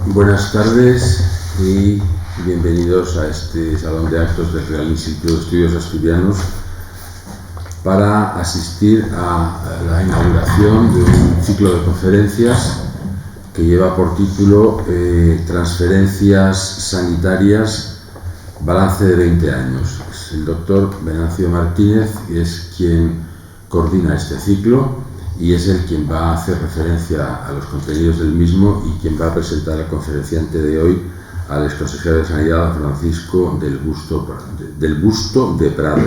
Buenas tardes y bienvenidos a este salón de actos del Real Instituto de Estudios Asturianos para asistir a la inauguración de un ciclo de conferencias que lleva por título Transferencias sanitarias, balance de 20 años. Es el doctor Venancio Martínez es quien coordina este ciclo y es el quien va a hacer referencia a los contenidos del mismo y quien va a presentar al conferenciante de hoy, al exconsejero de Sanidad, Francisco del Busto de Prado.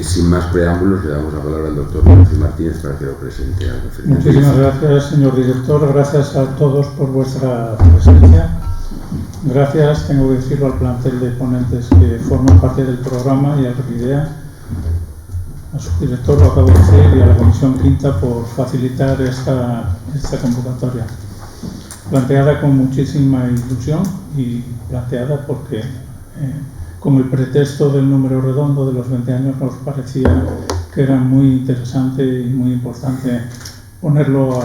Sin más preámbulos, le damos la palabra al doctor Venancio Martínez para que lo presente al conferenciante. Muchísimas gracias, señor director. Gracias a todos por vuestra presencia. Gracias, tengo que decirlo, al plantel de ponentes que forman parte del programa y a Revidea, a su director, lo acabo de decir, y a la Comisión Quinta por facilitar esta convocatoria. Planteada con muchísima ilusión y planteada porque con el pretexto del número redondo de los 20 años nos parecía que era muy interesante y muy importante ponerlo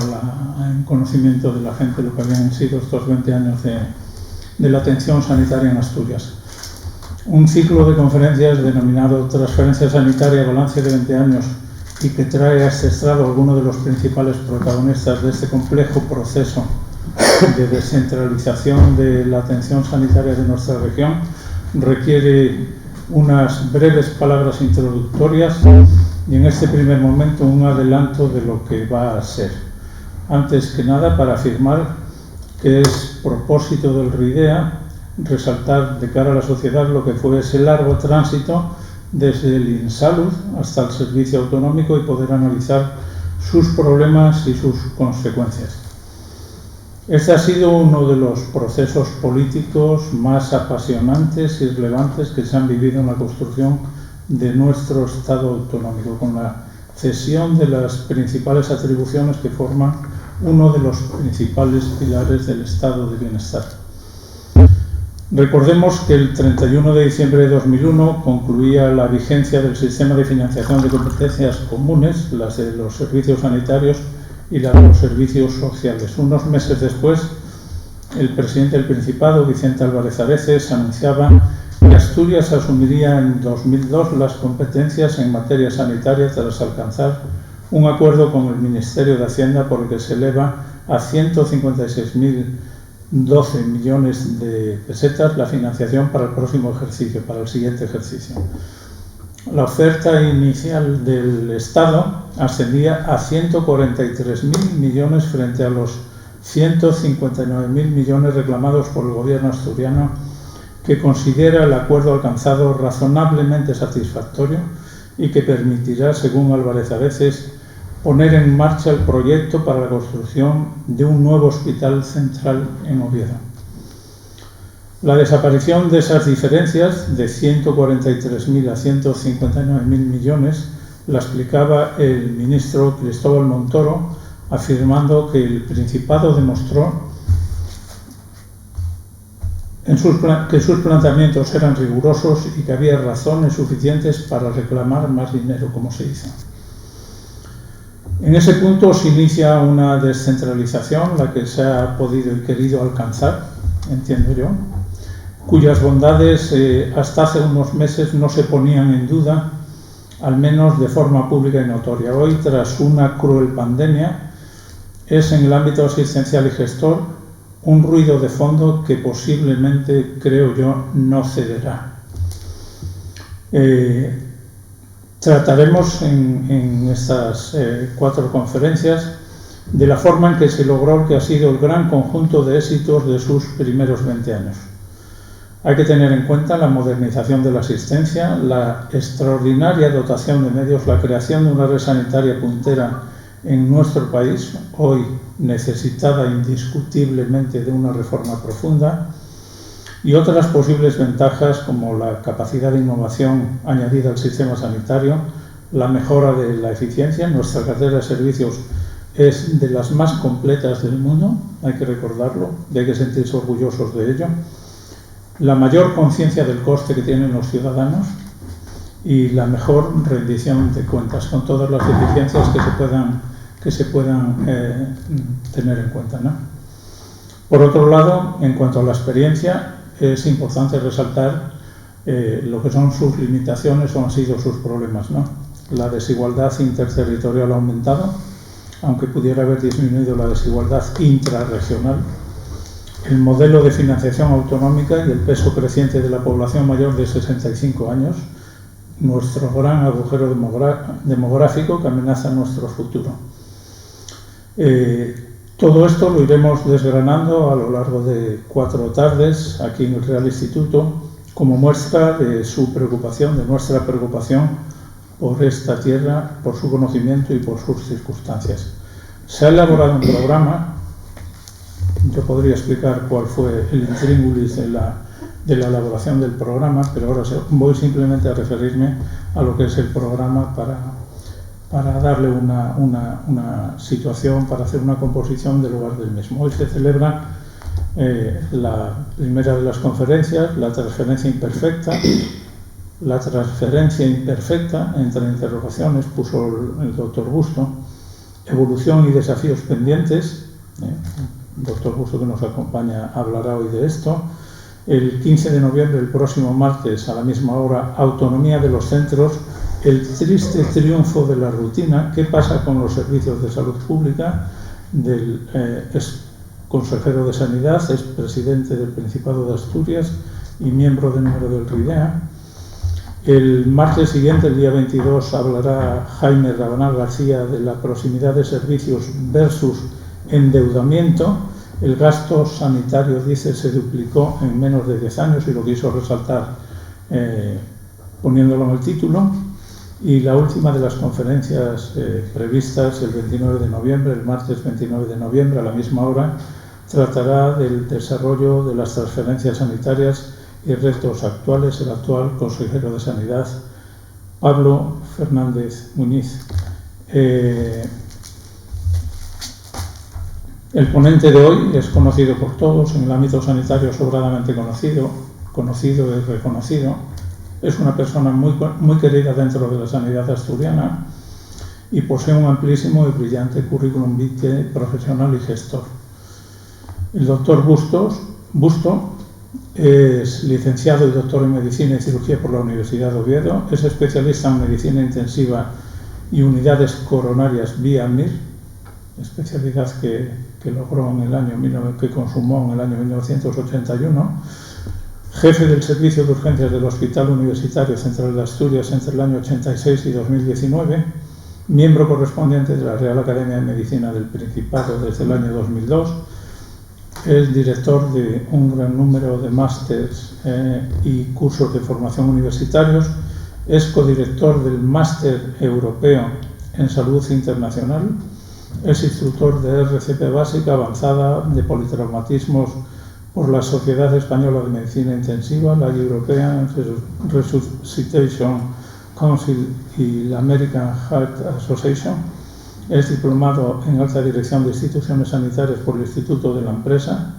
en conocimiento de la gente lo que habían sido estos 20 años de la atención sanitaria en Asturias. Un ciclo de conferencias denominado Transferencia Sanitaria, balance de 20 años, y que trae a este estrado algunos de los principales protagonistas de este complejo proceso de descentralización de la atención sanitaria de nuestra región, requiere unas breves palabras introductorias y en este primer momento un adelanto de lo que va a ser. Antes que nada, para afirmar que es propósito del RIDEA resaltar de cara a la sociedad lo que fue ese largo tránsito desde el INSalud hasta el servicio autonómico y poder analizar sus problemas y sus consecuencias. Este ha sido uno de los procesos políticos más apasionantes y relevantes que se han vivido en la construcción de nuestro Estado autonómico, con la cesión de las principales atribuciones que forman uno de los principales pilares del Estado de Bienestar. Recordemos que el 31 de diciembre de 2001 concluía la vigencia del sistema de financiación de competencias comunes, las de los servicios sanitarios y las de los servicios sociales. Unos meses después, el presidente del Principado, Vicente Álvarez Areces, anunciaba que Asturias asumiría en 2002 las competencias en materia sanitaria tras alcanzar un acuerdo con el Ministerio de Hacienda por el que se eleva a 156.012 millones de pesetas la financiación para el próximo ejercicio, para el siguiente ejercicio. La oferta inicial del Estado ascendía a 143.000 millones frente a los 159.000 millones reclamados por el gobierno asturiano, que considera el acuerdo alcanzado razonablemente satisfactorio y que permitirá, según Álvarez Areces, poner en marcha el proyecto para la construcción de un nuevo hospital central en Oviedo. La desaparición de esas diferencias de 143.000 a 159.000 millones la explicaba el ministro Cristóbal Montoro, afirmando que el Principado demostró que sus planteamientos eran rigurosos y que había razones suficientes para reclamar más dinero, como se hizo. En ese punto se inicia una descentralización, la que se ha podido y querido alcanzar, entiendo yo, cuyas bondades hasta hace unos meses no se ponían en duda, al menos de forma pública y notoria. Hoy, tras una cruel pandemia, es en el ámbito asistencial y gestor un ruido de fondo que posiblemente, creo yo, no cederá. Trataremos en estas 4 conferencias de la forma en que se logró el que ha sido el gran conjunto de éxitos de sus primeros 20 años. Hay que tener en cuenta la modernización de la asistencia, la extraordinaria dotación de medios, la creación de una red sanitaria puntera en nuestro país, hoy necesitada indiscutiblemente de una reforma profunda, y otras posibles ventajas como la capacidad de innovación añadida al sistema sanitario, la mejora de la eficiencia. Nuestra cartera de servicios es de las más completas del mundo, hay que recordarlo, y hay que sentirse orgullosos de ello. La mayor conciencia del coste que tienen los ciudadanos y la mejor rendición de cuentas, con todas las eficiencias que se puedan que se puedan tener en cuenta, ¿no? Por otro lado, en cuanto a la experiencia, es importante resaltar lo que son sus limitaciones o han sido sus problemas, ¿no? La desigualdad interterritorial ha aumentado, aunque pudiera haber disminuido la desigualdad intrarregional. El modelo de financiación autonómica y el peso creciente de la población mayor de 65 años, nuestro gran agujero demográfico que amenaza nuestro futuro. Todo esto lo iremos desgranando a lo largo de 4 tardes aquí en el Real Instituto como muestra de su preocupación, de nuestra preocupación por esta tierra, por su conocimiento y por sus circunstancias. Se ha elaborado un programa, yo podría explicar cuál fue el intríngulis de la elaboración del programa, pero ahora voy simplemente a referirme a lo que es el programa para darle una situación, para hacer una composición del lugar del mismo. Hoy se celebra la primera de las conferencias, la transferencia imperfecta. La transferencia imperfecta, entre interrogaciones, puso el doctor Busto, evolución y desafíos pendientes. El doctor Busto, que nos acompaña, hablará hoy de esto. El 15 de noviembre, el próximo martes, a la misma hora, autonomía de los centros, el triste triunfo de la rutina. ¿Qué pasa con los servicios de salud pública? Es consejero de Sanidad, es presidente del Principado de Asturias y miembro del número del RIDEA. El martes siguiente, el día 22, hablará Jaime Rabanal García de la proximidad de servicios versus endeudamiento. El gasto sanitario, dice, se duplicó en menos de 10 años y lo quiso resaltar poniéndolo en el título. Y la última de las conferencias previstas el 29 de noviembre, el martes 29 de noviembre, a la misma hora, tratará del desarrollo de las transferencias sanitarias y retos actuales, el actual consejero de Sanidad, Pablo Fernández Muñiz. El ponente de hoy es conocido por todos, en el ámbito sanitario sobradamente conocido y reconocido. Es una persona muy querida dentro de la sanidad asturiana y posee un amplísimo y brillante currículum vitae profesional y gestor. El doctor Busto es licenciado y doctor en Medicina y Cirugía por la Universidad de Oviedo, es especialista en Medicina Intensiva y Unidades Coronarias vía MIR, especialidad que logró que consumó en el año 1981, jefe del Servicio de Urgencias del Hospital Universitario Central de Asturias entre el año 86 y 2019, miembro correspondiente de la Real Academia de Medicina del Principado desde el año 2002, es director de un gran número de másters y cursos de formación universitarios, es codirector del Máster Europeo en Salud Internacional, es instructor de RCP básica avanzada de politraumatismos por la Sociedad Española de Medicina Intensiva, la European Resuscitation Council y la American Heart Association. Es diplomado en Alta Dirección de Instituciones Sanitarias por el Instituto de la Empresa,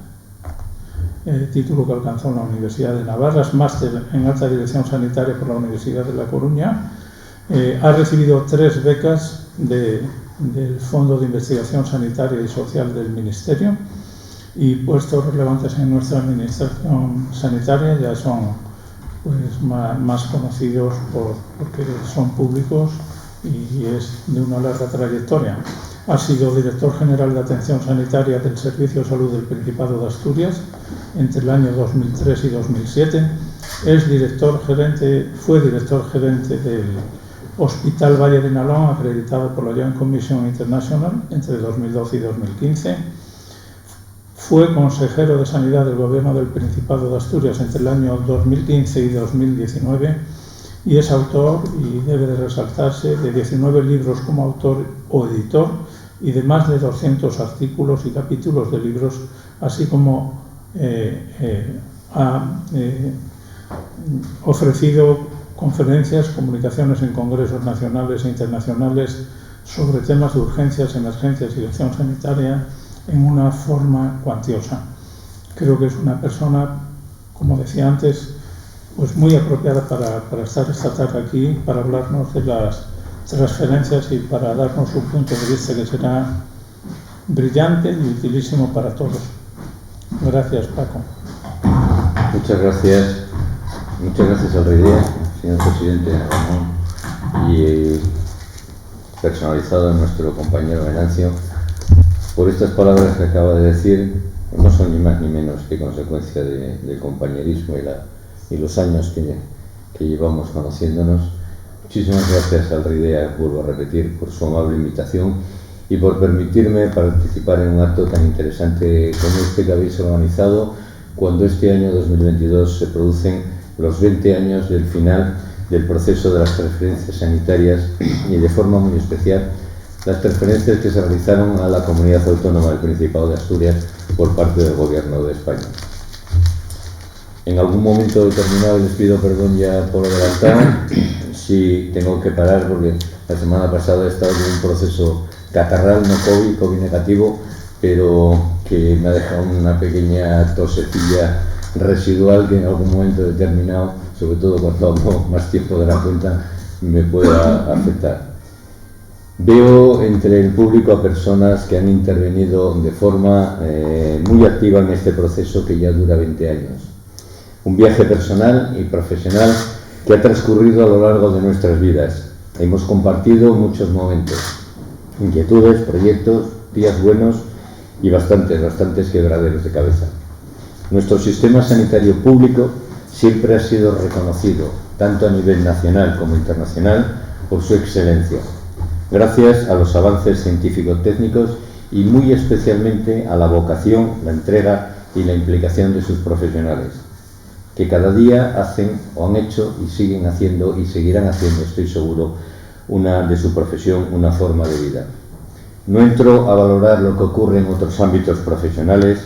título que alcanzó en la Universidad de Navarra, es máster en Alta Dirección Sanitaria por la Universidad de La Coruña. Ha recibido 3 becas del Fondo de Investigación Sanitaria y Social del Ministerio y puestos relevantes en nuestra administración sanitaria ya son pues, más conocidos porque son públicos y es de una larga trayectoria. Ha sido director general de Atención Sanitaria del Servicio de Salud del Principado de Asturias entre el año 2003 y 2007. Fue director gerente del Hospital Valle de Nalón, acreditado por la Joint Commission International entre 2012 y 2015. Fue consejero de Sanidad del Gobierno del Principado de Asturias entre el año 2015 y 2019 y es autor, y debe de resaltarse, de 19 libros como autor o editor y de más de 200 artículos y capítulos de libros, así como ha ofrecido conferencias, comunicaciones en congresos nacionales e internacionales sobre temas de urgencias, emergencias y acción sanitaria en una forma cuantiosa. Creo que es una persona, como decía antes, pues muy apropiada para estar esta tarde aquí, para hablarnos de transferencias y para darnos un punto de vista que será brillante y utilísimo para todos. Gracias, Paco. Muchas gracias al Reidea, señor presidente Ramón, y personalizado en nuestro compañero Venancio, por estas palabras que acaba de decir. No son ni más ni menos que consecuencia del compañerismo y los años que llevamos conociéndonos. Muchísimas gracias al Reidea, vuelvo a repetir, por su amable invitación y por permitirme participar en un acto tan interesante como este que habéis organizado, cuando este año 2022 se producen los 20 años del final del proceso de las transferencias sanitarias y, de forma muy especial, las transferencias que se realizaron a la Comunidad Autónoma del Principado de Asturias por parte del Gobierno de España. En algún momento determinado, les pido perdón ya por adelantado si tengo que parar, porque la semana pasada he estado en un proceso catarral, no COVID negativo, pero que me ha dejado una pequeña tosecilla residual que en algún momento determinado, sobre todo cuando hago más tiempo de la cuenta, me pueda afectar. Veo entre el público a personas que han intervenido de forma muy activa en este proceso que ya dura 20 años. Un viaje personal y profesional que ha transcurrido a lo largo de nuestras vidas. Hemos compartido muchos momentos, inquietudes, proyectos, días buenos y bastantes quebraderos de cabeza. Nuestro sistema sanitario público siempre ha sido reconocido, tanto a nivel nacional como internacional, por su excelencia, gracias a los avances científico-técnicos y muy especialmente a la vocación, la entrega y la implicación de sus profesionales, que cada día hacen o han hecho y siguen haciendo y seguirán haciendo, estoy seguro, de su profesión una forma de vida. No entro a valorar lo que ocurre en otros ámbitos profesionales,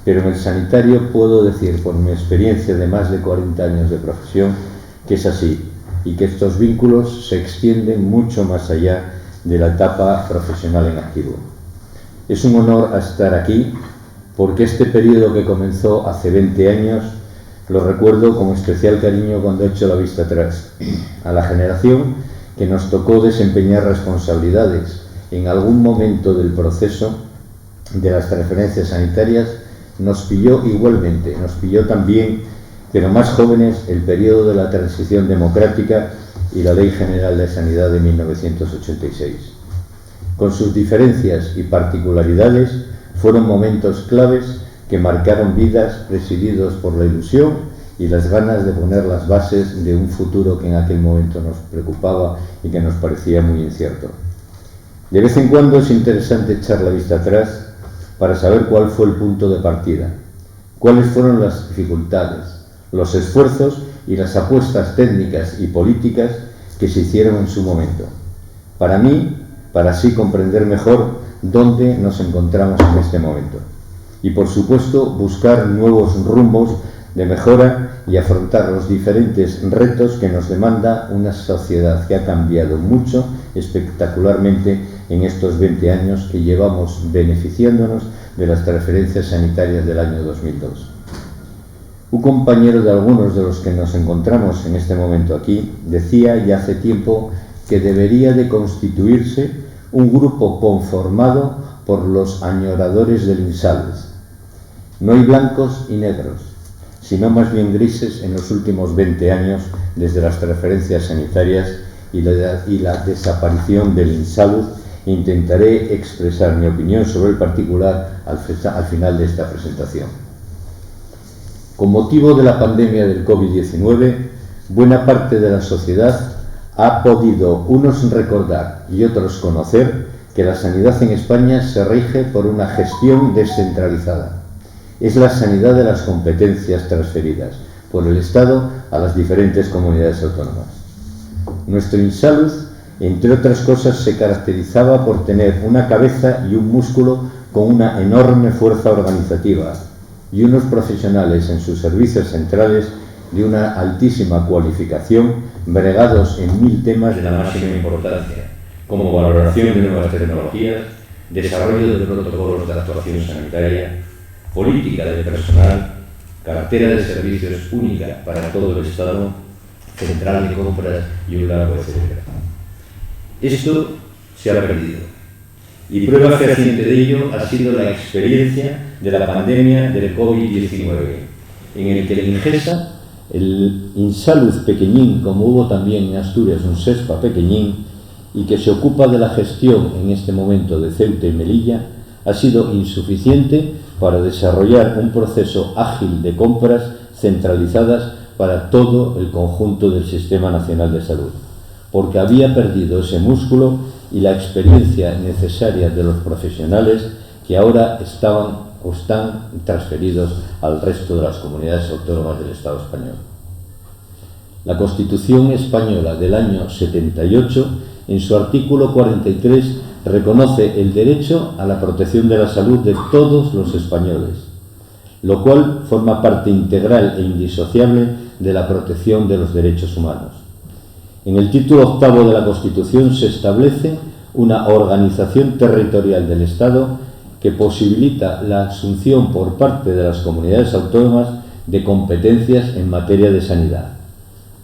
pero en el sanitario puedo decir, por mi experiencia de más de 40 años de profesión, que es así y que estos vínculos se extienden mucho más allá de la etapa profesional en activo. Es un honor estar aquí, porque este periodo que comenzó hace 20 años lo recuerdo con especial cariño cuando echo la vista atrás, a la generación que nos tocó desempeñar responsabilidades en algún momento del proceso de las transferencias sanitarias. Nos pilló igualmente, nos pilló también, pero más jóvenes, el periodo de la transición democrática y la Ley General de Sanidad de 1986. Con sus diferencias y particularidades, fueron momentos claves que marcaron vidas, presididos por la ilusión y las ganas de poner las bases de un futuro que en aquel momento nos preocupaba y que nos parecía muy incierto. De vez en cuando es interesante echar la vista atrás para saber cuál fue el punto de partida, cuáles fueron las dificultades, los esfuerzos y las apuestas técnicas y políticas que se hicieron en su momento. Para mí, para así comprender mejor dónde nos encontramos en este momento. Y por supuesto, buscar nuevos rumbos de mejora y afrontar los diferentes retos que nos demanda una sociedad que ha cambiado mucho, espectacularmente, en estos 20 años que llevamos beneficiándonos de las transferencias sanitarias del año 2002. Un compañero de algunos de los que nos encontramos en este momento aquí decía ya hace tiempo que debería de constituirse un grupo conformado por los añoradores del INSALUD. No hay blancos y negros, sino más bien grises en los últimos 20 años desde las transferencias sanitarias y la desaparición del INSALUD. Intentaré expresar mi opinión sobre el particular al final de esta presentación. Con motivo de la pandemia del COVID-19, buena parte de la sociedad ha podido unos recordar y otros conocer que la sanidad en España se rige por una gestión descentralizada. Es la sanidad de las competencias transferidas por el Estado a las diferentes comunidades autónomas. Nuestro INSALUD, entre otras cosas, se caracterizaba por tener una cabeza y un músculo con una enorme fuerza organizativa y unos profesionales en sus servicios centrales de una altísima cualificación, bregados en 1000 temas de la máxima importancia, como valoración de nuevas tecnologías, desarrollo de protocolos de actuación sanitaria, política de personal, cartera de servicios única para todo el Estado, central de compras y un largo etcétera. Esto se ha perdido. Y prueba fehaciente de ello ha sido la experiencia de la pandemia del COVID-19, en el que el INGESA, el Insalud Pequeñín, como hubo también en Asturias un SESPA Pequeñín, y que se ocupa de la gestión en este momento de Ceuta y Melilla, ha sido insuficiente para desarrollar un proceso ágil de compras centralizadas para todo el conjunto del Sistema Nacional de Salud, porque había perdido ese músculo y la experiencia necesaria de los profesionales que ahora estaban o están transferidos al resto de las comunidades autónomas del Estado español. La Constitución española del año 78, en su artículo 43, reconoce el derecho a la protección de la salud de todos los españoles, lo cual forma parte integral e indisociable de la protección de los derechos humanos. En el título octavo de la Constitución se establece una organización territorial del Estado que posibilita la asunción por parte de las comunidades autónomas de competencias en materia de sanidad.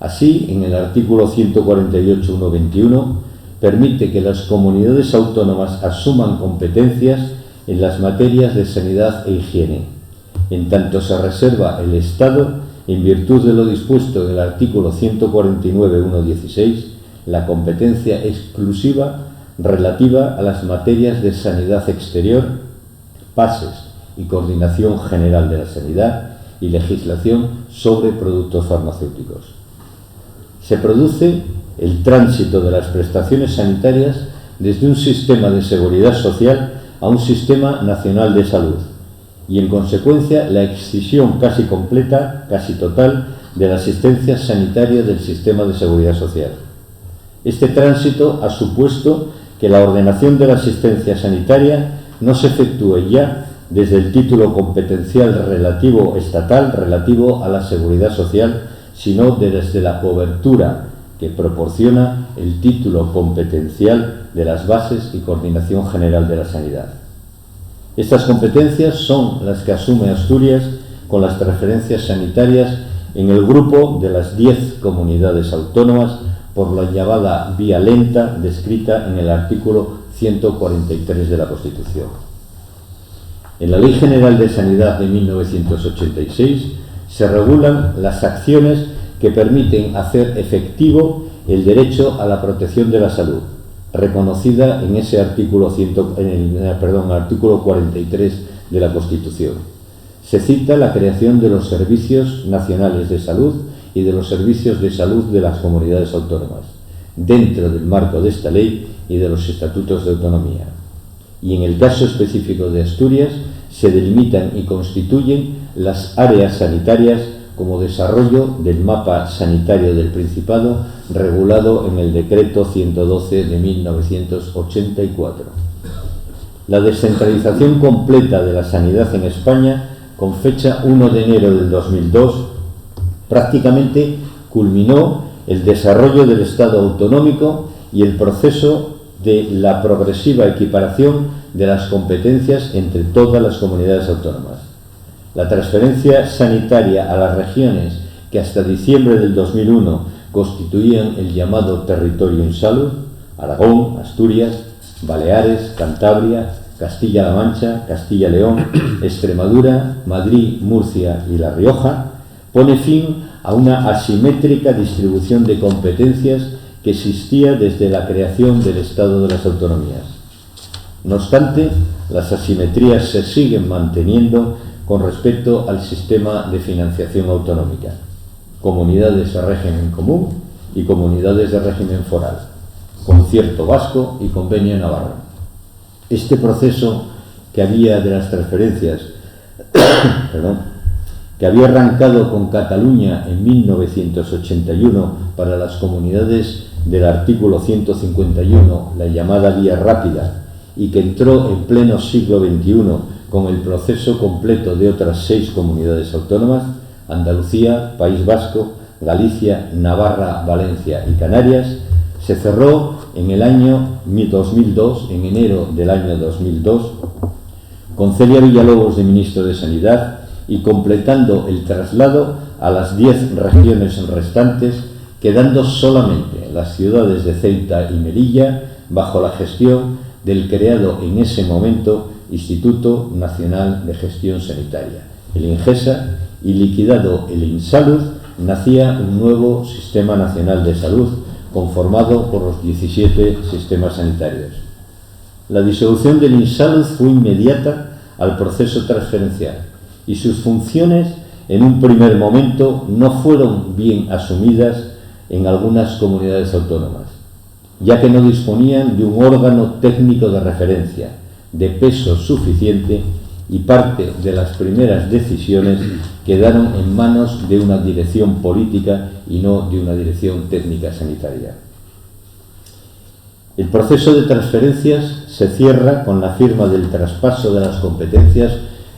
Así, en el artículo 148.1.21, permite que las comunidades autónomas asuman competencias en las materias de sanidad e higiene, en tanto se reserva el Estado, en virtud de lo dispuesto en el artículo 149.1.16, la competencia exclusiva relativa a las materias de sanidad exterior, bases y coordinación general de la sanidad y legislación sobre productos farmacéuticos. Se produce el tránsito de las prestaciones sanitarias desde un sistema de seguridad social a un sistema nacional de salud y, en consecuencia, la excisión casi completa, casi total, de la asistencia sanitaria del sistema de seguridad social. Este tránsito ha supuesto que la ordenación de la asistencia sanitaria no se efectúe ya desde el título competencial relativo estatal relativo a la seguridad social, sino desde la cobertura que proporciona el título competencial de las bases y coordinación general de la sanidad. Estas competencias son las que asume Asturias con las transferencias sanitarias en el grupo de las 10 comunidades autónomas por la llamada vía lenta descrita en el artículo 143 de la Constitución. En la Ley General de Sanidad de 1986 se regulan las acciones que permiten hacer efectivo el derecho a la protección de la salud, reconocida en ese artículo, artículo 43 de la Constitución. Se cita la creación de los Servicios Nacionales de Salud y de los servicios de salud de las comunidades autónomas, dentro del marco de esta ley y de los estatutos de autonomía. Y en el caso específico de Asturias, se delimitan y constituyen las áreas sanitarias como desarrollo del mapa sanitario del Principado, regulado en el Decreto 112 de 1984. La descentralización completa de la sanidad en España, con fecha 1 de enero del 2002, prácticamente culminó el desarrollo del Estado autonómico y el proceso de la progresiva equiparación de las competencias entre todas las comunidades autónomas. La transferencia sanitaria a las regiones que hasta diciembre del 2001 constituían el llamado territorio Insalud, Aragón, Asturias, Baleares, Cantabria, Castilla-La Mancha, Castilla-León, Extremadura, Madrid, Murcia y La Rioja, pone fin a una asimétrica distribución de competencias que existía desde la creación del Estado de las Autonomías. No obstante, las asimetrías se siguen manteniendo con respecto al sistema de financiación autonómica, comunidades de régimen común y comunidades de régimen foral, concierto vasco y convenio navarro. Este proceso que había de las transferencias, que había arrancado con Cataluña en 1981 para las comunidades del artículo 151, la llamada vía rápida, y que entró en pleno siglo XXI con el proceso completo de otras 6 comunidades autónomas, Andalucía, País Vasco, Galicia, Navarra, Valencia y Canarias, se cerró en el año 2002, en enero del año 2002, con Celia Villalobos de Ministro de Sanidad y completando el traslado a las 10 regiones restantes, quedando solamente las ciudades de Ceuta y Melilla bajo la gestión del creado en ese momento Instituto Nacional de Gestión Sanitaria, el INGESA, y liquidado el INSALUD, nacía un nuevo Sistema Nacional de Salud conformado por los 17 sistemas sanitarios. La disolución del INSALUD fue inmediata al proceso transferencial y sus funciones en un primer momento no fueron bien asumidas en algunas comunidades autónomas, ya que no disponían de un órgano técnico de referencia de peso suficiente y parte de las primeras decisiones quedaron en manos de una dirección política y no de una dirección técnica sanitaria. El proceso de transferencias se cierra con la firma del traspaso de las competencias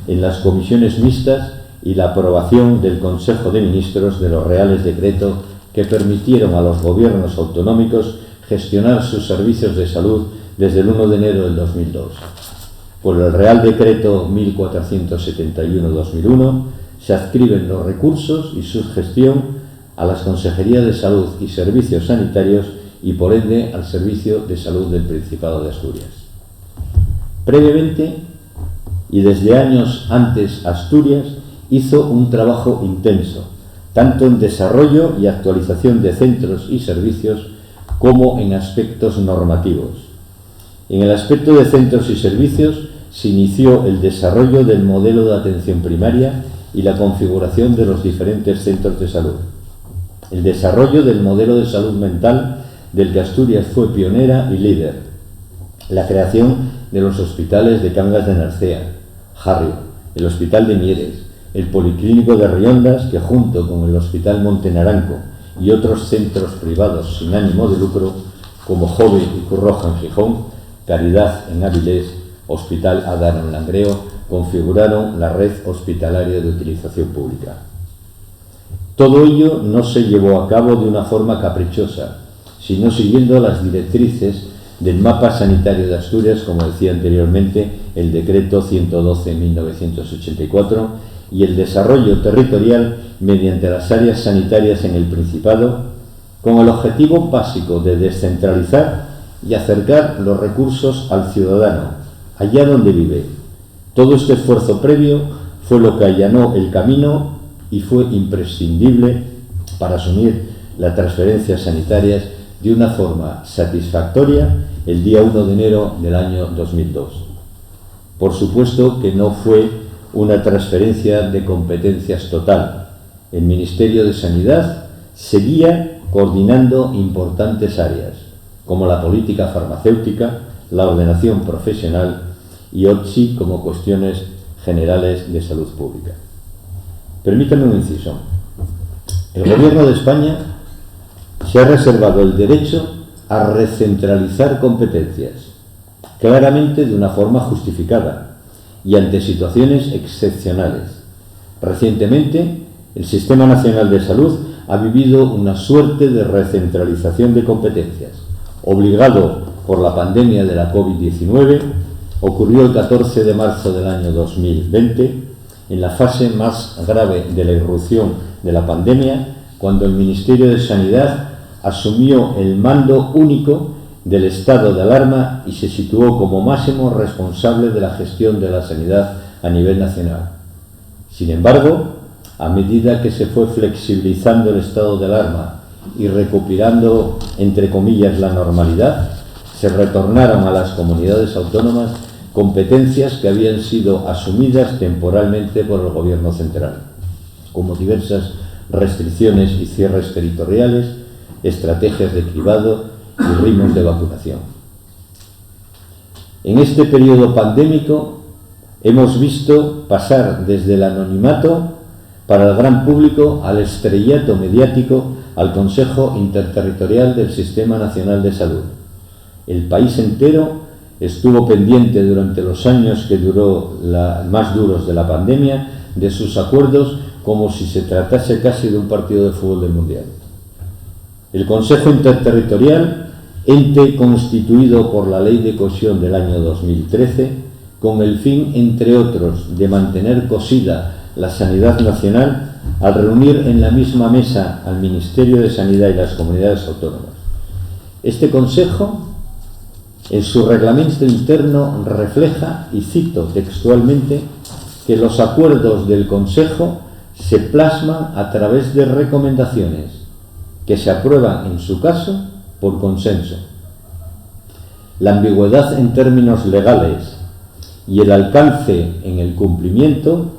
en las comisiones mixtas y la aprobación del Consejo de Ministros de los Reales Decretos que permitieron a los gobiernos autonómicos gestionar sus servicios de salud desde el 1 de enero del 2002. Por el Real Decreto 1471-2001 se adscriben los recursos y su gestión a las Consejerías de Salud y Servicios Sanitarios y por ende al Servicio de Salud del Principado de Asturias. Previamente, y desde años antes, Asturias hizo un trabajo intenso, tanto en desarrollo y actualización de centros y servicios como en aspectos normativos. En el aspecto de centros y servicios se inició el desarrollo del modelo de atención primaria y la configuración de los diferentes centros de salud. El desarrollo del modelo de salud mental del que Asturias fue pionera y líder. La creación de los hospitales de Cangas de Narcea, Jarrio, el Hospital de Mieres, el Policlínico de Riondas, que junto con el Hospital Montenaranco y otros centros privados sin ánimo de lucro, como Jove y Curroja en Gijón, Caridad en Avilés, Hospital Adar en Langreo, configuraron la red hospitalaria de utilización pública. Todo ello no se llevó a cabo de una forma caprichosa, sino siguiendo las directrices del Mapa Sanitario de Asturias, como decía anteriormente, el Decreto 112/1984, y el desarrollo territorial mediante las áreas sanitarias en el Principado, con el objetivo básico de descentralizar y acercar los recursos al ciudadano, allá donde vive. Todo este esfuerzo previo fue lo que allanó el camino y fue imprescindible para asumir las transferencias sanitarias de una forma satisfactoria el día 1 de enero del año 2002. Por supuesto que no fue una transferencia de competencias total. El Ministerio de Sanidad seguía coordinando importantes áreas, como la política farmacéutica, la ordenación profesional y OTSI como cuestiones generales de salud pública. Permítanme un inciso. El Gobierno de España se ha reservado el derecho a recentralizar competencias, claramente de una forma justificada y ante situaciones excepcionales. Recientemente, el Sistema Nacional de Salud ha vivido una suerte de recentralización de competencias, obligado por la pandemia de la COVID-19, ocurrió el 14 de marzo del año 2020, en la fase más grave de la irrupción de la pandemia, cuando el Ministerio de Sanidad asumió el mando único del estado de alarma y se situó como máximo responsable de la gestión de la sanidad a nivel nacional. Sin embargo, a medida que se fue flexibilizando el estado de alarma y recuperando, entre comillas, la normalidad, se retornaron a las comunidades autónomas competencias que habían sido asumidas temporalmente por el Gobierno central, como diversas restricciones y cierres territoriales, estrategias de cribado y ritmos de vacunación. En este periodo pandémico hemos visto pasar desde el anonimato para el gran público al estrellato mediático al Consejo Interterritorial del Sistema Nacional de Salud. El país entero estuvo pendiente durante los años que duró más duros de la pandemia de sus acuerdos como si se tratase casi de un partido de fútbol del Mundial. El Consejo Interterritorial, ente constituido por la Ley de Cohesión del año 2013, con el fin, entre otros, de mantener cosida la sanidad nacional, al reunir en la misma mesa al Ministerio de Sanidad y las comunidades autónomas. Este Consejo en su reglamento interno refleja, y cito textualmente, que los acuerdos del Consejo se plasman a través de recomendaciones que se aprueban, en su caso, por consenso. La ambigüedad en términos legales y el alcance en el cumplimiento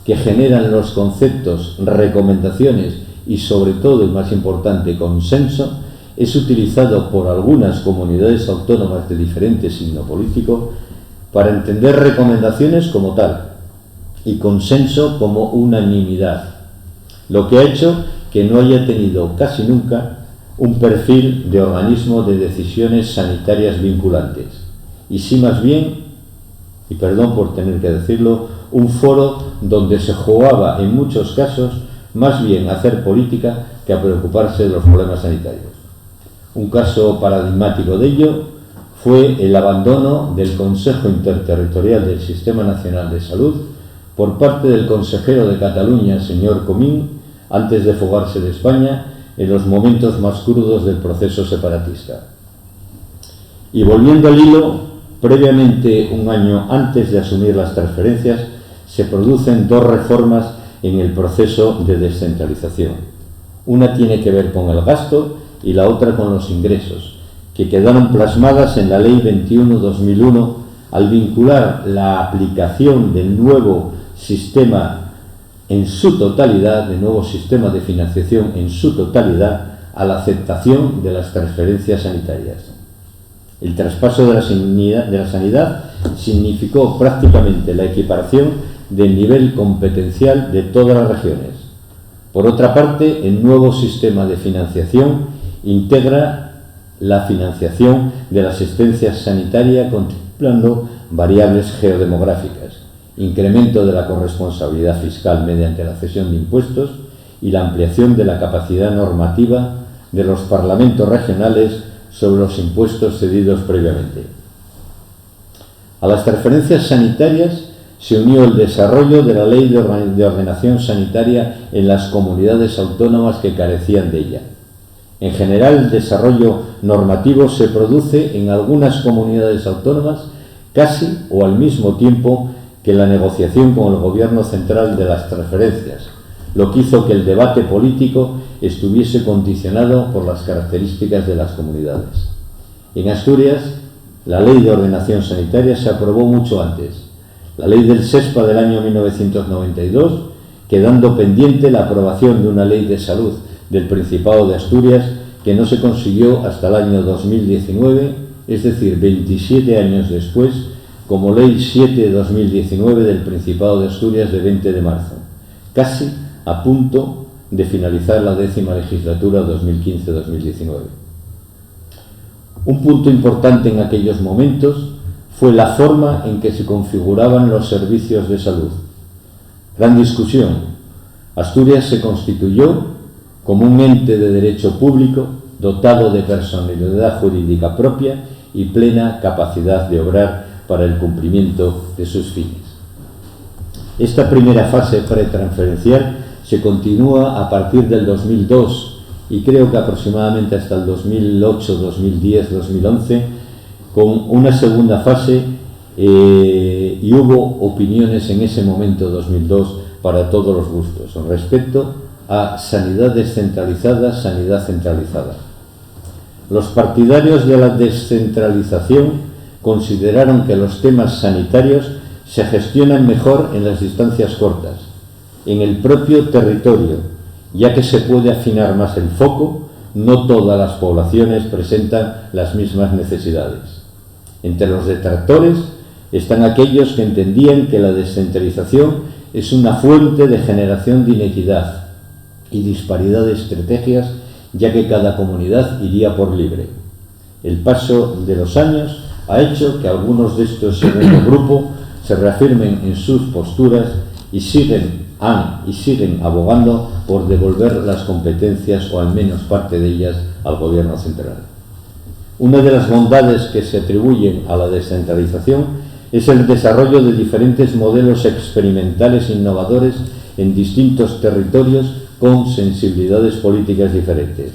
que generan los conceptos recomendaciones y, sobre todo y más importante, consenso, es utilizado por algunas comunidades autónomas de diferente signo político para entender recomendaciones como tal y consenso como unanimidad, lo que ha hecho que no haya tenido casi nunca un perfil de organismo de decisiones sanitarias vinculantes, y sí más bien, y perdón por tener que decirlo, un foro donde se jugaba en muchos casos más bien a hacer política que a preocuparse de los problemas sanitarios. Un caso paradigmático de ello fue el abandono del Consejo Interterritorial del Sistema Nacional de Salud por parte del consejero de Cataluña, señor Comín, antes de fugarse de España en los momentos más crudos del proceso separatista. Y volviendo al hilo, previamente, un año antes de asumir las transferencias, se producen dos reformas en el proceso de descentralización. Una tiene que ver con el gasto y la otra con los ingresos, que quedaron plasmadas en la Ley 21/2001 al vincular la aplicación del nuevo sistema en su totalidad, del nuevo sistema de financiación en su totalidad, a la aceptación de las transferencias sanitarias. El traspaso de la sanidad significó prácticamente la equiparación del nivel competencial de todas las regiones. Por otra parte, el nuevo sistema de financiación integra la financiación de la asistencia sanitaria contemplando variables geodemográficas, incremento de la corresponsabilidad fiscal mediante la cesión de impuestos y la ampliación de la capacidad normativa de los parlamentos regionales sobre los impuestos cedidos previamente. A las transferencias sanitarias se unió el desarrollo de la Ley de Ordenación Sanitaria en las comunidades autónomas que carecían de ella. En general, el desarrollo normativo se produce en algunas comunidades autónomas casi o al mismo tiempo que la negociación con el Gobierno central de las transferencias, lo que hizo que el debate político estuviese condicionado por las características de las comunidades. En Asturias, la Ley de Ordenación Sanitaria se aprobó mucho antes, la Ley del SESPA del año 1992, quedando pendiente la aprobación de una Ley de Salud del Principado de Asturias que no se consiguió hasta el año 2019, es decir, 27 años después, como Ley 7/2019 del Principado de Asturias de 20 de marzo, casi a punto de finalizar la 10ª legislatura 2015-2019. Un punto importante en aquellos momentos fue la forma en que se configuraban los servicios de salud. Gran discusión. Asturias se constituyó como un ente de derecho público dotado de personalidad jurídica propia y plena capacidad de obrar para el cumplimiento de sus fines. Esta primera fase pretransferencial se continúa a partir del 2002 y creo que aproximadamente hasta el 2008, 2010, 2011, con una segunda fase y hubo opiniones en ese momento, 2002, para todos los gustos, respecto a sanidad descentralizada, sanidad centralizada. Los partidarios de la descentralización consideraron que los temas sanitarios se gestionan mejor en las distancias cortas, en el propio territorio, ya que se puede afinar más el foco, no todas las poblaciones presentan las mismas necesidades. Entre los detractores están aquellos que entendían que la descentralización es una fuente de generación de inequidad y disparidad de estrategias, ya que cada comunidad iría por libre. El paso de los años ha hecho que algunos de estos segundo grupo se reafirmen en sus posturas y siguen abogando por devolver las competencias, o al menos parte de ellas, al Gobierno central. Una de las bondades que se atribuyen a la descentralización es el desarrollo de diferentes modelos experimentales e innovadores en distintos territorios con sensibilidades políticas diferentes.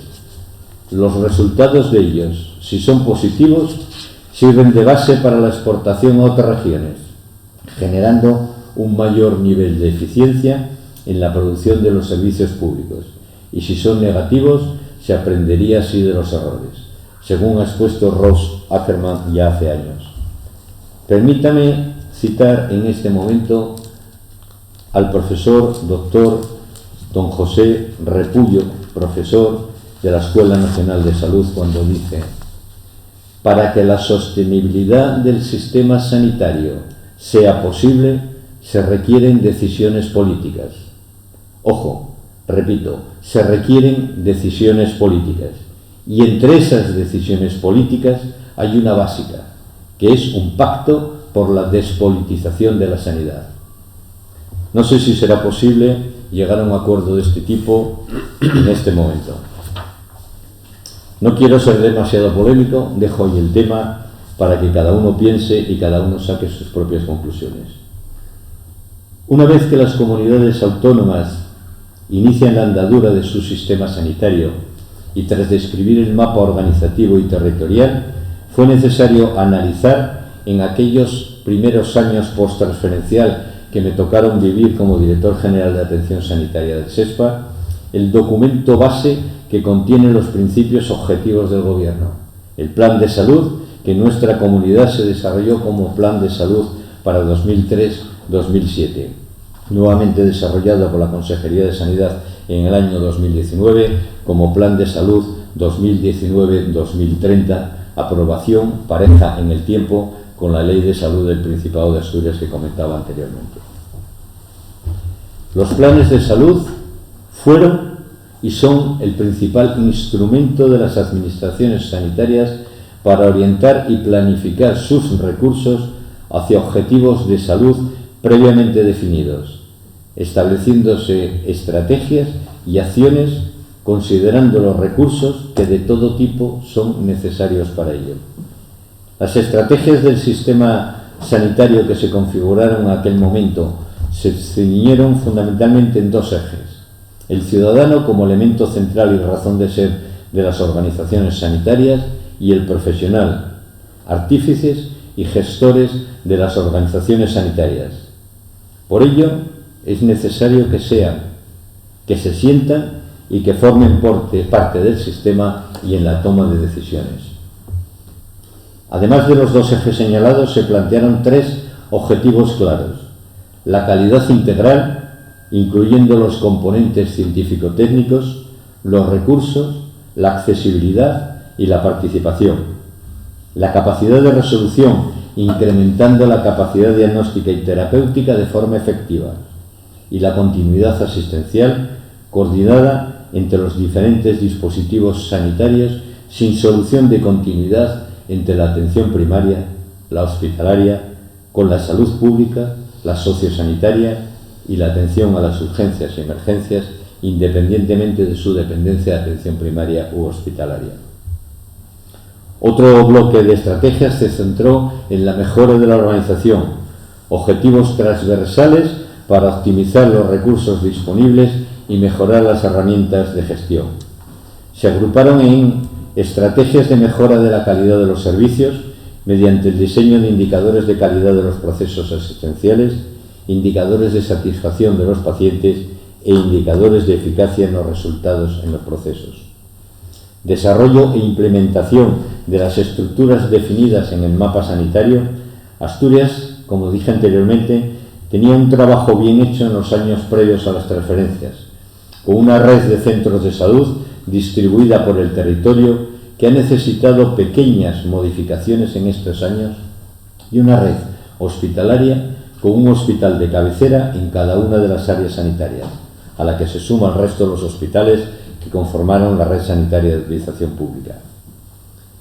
Los resultados de ellos, si son positivos, sirven de base para la exportación a otras regiones, generando un mayor nivel de eficiencia en la producción de los servicios públicos. Y si son negativos, se aprendería así de los errores, según ha expuesto Ross Ackerman ya hace años. Permítame citar en este momento al profesor doctor don José Repullo, profesor de la Escuela Nacional de Salud, cuando dice: para que la sostenibilidad del sistema sanitario sea posible, se requieren decisiones políticas. Ojo, repito, se requieren decisiones políticas. Y entre esas decisiones políticas hay una básica, que es un pacto por la despolitización de la sanidad. No sé si será posible llegar a un acuerdo de este tipo en este momento. No quiero ser demasiado polémico, dejo hoy el tema para que cada uno piense y cada uno saque sus propias conclusiones. Una vez que las comunidades autónomas inician la andadura de su sistema sanitario y tras describir el mapa organizativo y territorial, fue necesario analizar en aquellos primeros años post-transferencial que me tocaron vivir como director general de atención sanitaria del SESPA, el documento base que contiene los principios objetivos del Gobierno, el Plan de Salud que nuestra comunidad se desarrolló como Plan de Salud para 2003-2007, nuevamente desarrollado por la Consejería de Sanidad en el año 2019 como Plan de Salud 2019-2030, aprobación pareja en el tiempo con la Ley de Salud del Principado de Asturias que comentaba anteriormente. Los planes de salud fueron y son el principal instrumento de las administraciones sanitarias para orientar y planificar sus recursos hacia objetivos de salud previamente definidos, estableciéndose estrategias y acciones considerando los recursos que de todo tipo son necesarios para ello. Las estrategias del sistema sanitario que se configuraron en aquel momento se ciñeron fundamentalmente en dos ejes: el ciudadano como elemento central y razón de ser de las organizaciones sanitarias y el profesional, artífices y gestores de las organizaciones sanitarias. Por ello, es necesario que se sientan y que formen parte del sistema y en la toma de decisiones. Además de los dos ejes señalados, se plantearon tres objetivos claros: la calidad integral, incluyendo los componentes científico-técnicos, los recursos, la accesibilidad y la participación, la capacidad de resolución, incrementando la capacidad diagnóstica y terapéutica de forma efectiva, y la continuidad asistencial, coordinada entre los diferentes dispositivos sanitarios, sin solución de continuidad entre la atención primaria, la hospitalaria, con la salud pública, la sociosanitaria y la atención a las urgencias y emergencias, independientemente de su dependencia de atención primaria u hospitalaria. Otro bloque de estrategias se centró en la mejora de la organización, objetivos transversales para optimizar los recursos disponibles y mejorar las herramientas de gestión. Se agruparon en estrategias de mejora de la calidad de los servicios mediante el diseño de indicadores de calidad de los procesos asistenciales, indicadores de satisfacción de los pacientes e indicadores de eficacia en los resultados en los procesos. Desarrollo e implementación de las estructuras definidas en el mapa sanitario. Asturias, como dije anteriormente, tenía un trabajo bien hecho en los años previos a las transferencias, con una red de centros de salud distribuida por el territorio que ha necesitado pequeñas modificaciones en estos años, y una red hospitalaria con un hospital de cabecera en cada una de las áreas sanitarias, a la que se suma el resto de los hospitales que conformaron la red sanitaria de utilización pública.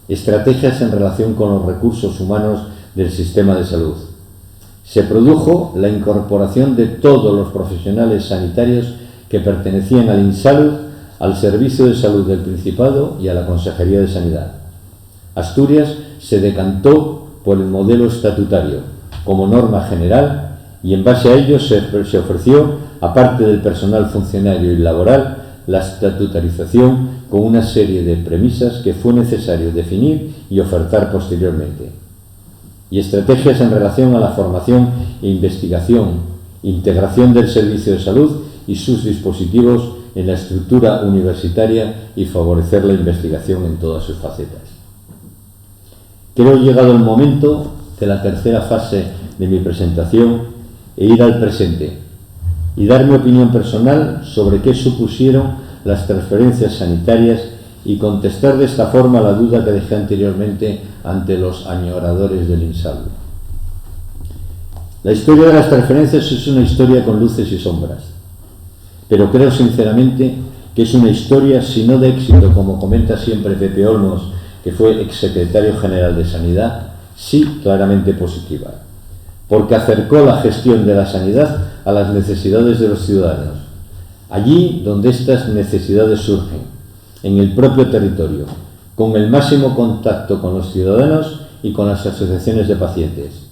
Estrategias en relación con los recursos humanos del sistema de salud. Se produjo la incorporación de todos los profesionales sanitarios que pertenecían al INSALUD, al Servicio de Salud del Principado y a la Consejería de Sanidad. Asturias se decantó por el modelo estatutario como norma general y en base a ello se ofreció, aparte del personal funcionario y laboral, la estatutarización con una serie de premisas que fue necesario definir y ofertar posteriormente, y estrategias en relación a la formación e investigación, integración del servicio de salud y sus dispositivos en la estructura universitaria y favorecer la investigación en todas sus facetas. Creo llegado el momento de la tercera fase de mi presentación e ir al presente y dar mi opinión personal sobre qué supusieron las transferencias sanitarias y contestar de esta forma la duda que dejé anteriormente ante los añoradores del insalud. La historia de las transferencias es una historia con luces y sombras, pero creo sinceramente que es una historia, si no de éxito, como comenta siempre Pepe Olmos, que fue exsecretario general de Sanidad, sí claramente positiva, porque acercó la gestión de la sanidad a las necesidades de los ciudadanos, allí donde estas necesidades surgen, en el propio territorio, con el máximo contacto con los ciudadanos y con las asociaciones de pacientes.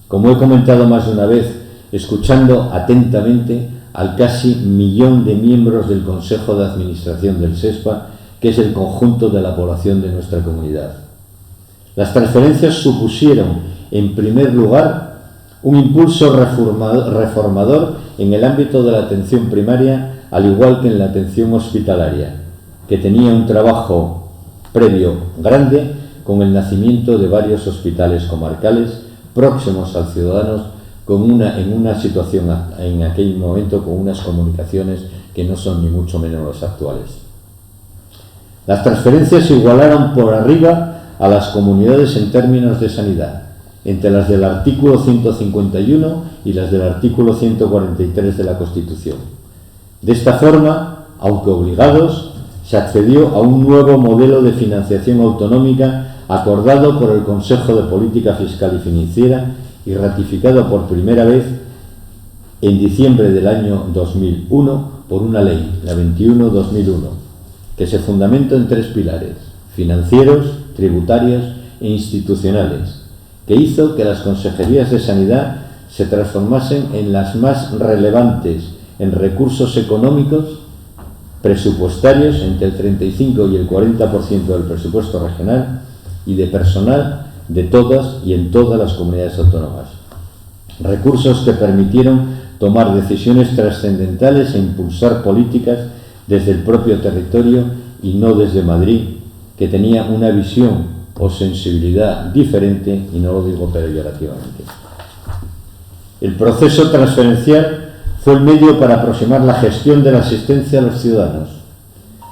Como he comentado más de una vez, escuchando atentamente al casi 1 millón de miembros del Consejo de Administración del SESPA, que es el conjunto de la población de nuestra comunidad. Las transferencias supusieron, en primer lugar, un impulso reformador en el ámbito de la atención primaria, al igual que en la atención hospitalaria, que tenía un trabajo previo grande con el nacimiento de varios hospitales comarcales próximos al ciudadano, en una situación en aquel momento con unas comunicaciones que no son ni mucho menos las actuales. Las transferencias se igualaron por arriba a las comunidades en términos de sanidad, entre las del artículo 151 y las del artículo 143 de la Constitución. De esta forma, aunque obligados, se accedió a un nuevo modelo de financiación autonómica acordado por el Consejo de Política Fiscal y Financiera y ratificado por primera vez en diciembre del año 2001 por una ley, la 21/2001, que se fundamenta en 3 pilares: financieros, tributarios e institucionales, que hizo que las consejerías de sanidad se transformasen en las más relevantes en recursos económicos, presupuestarios entre el 35 y el 40% del presupuesto regional, y de personal de todas y en todas las comunidades autónomas. Recursos que permitieron tomar decisiones trascendentales e impulsar políticas desde el propio territorio y no desde Madrid, que tenía una visión o sensibilidad diferente, y no lo digo peyorativamente. El proceso transferencial fue el medio para aproximar la gestión de la asistencia a los ciudadanos.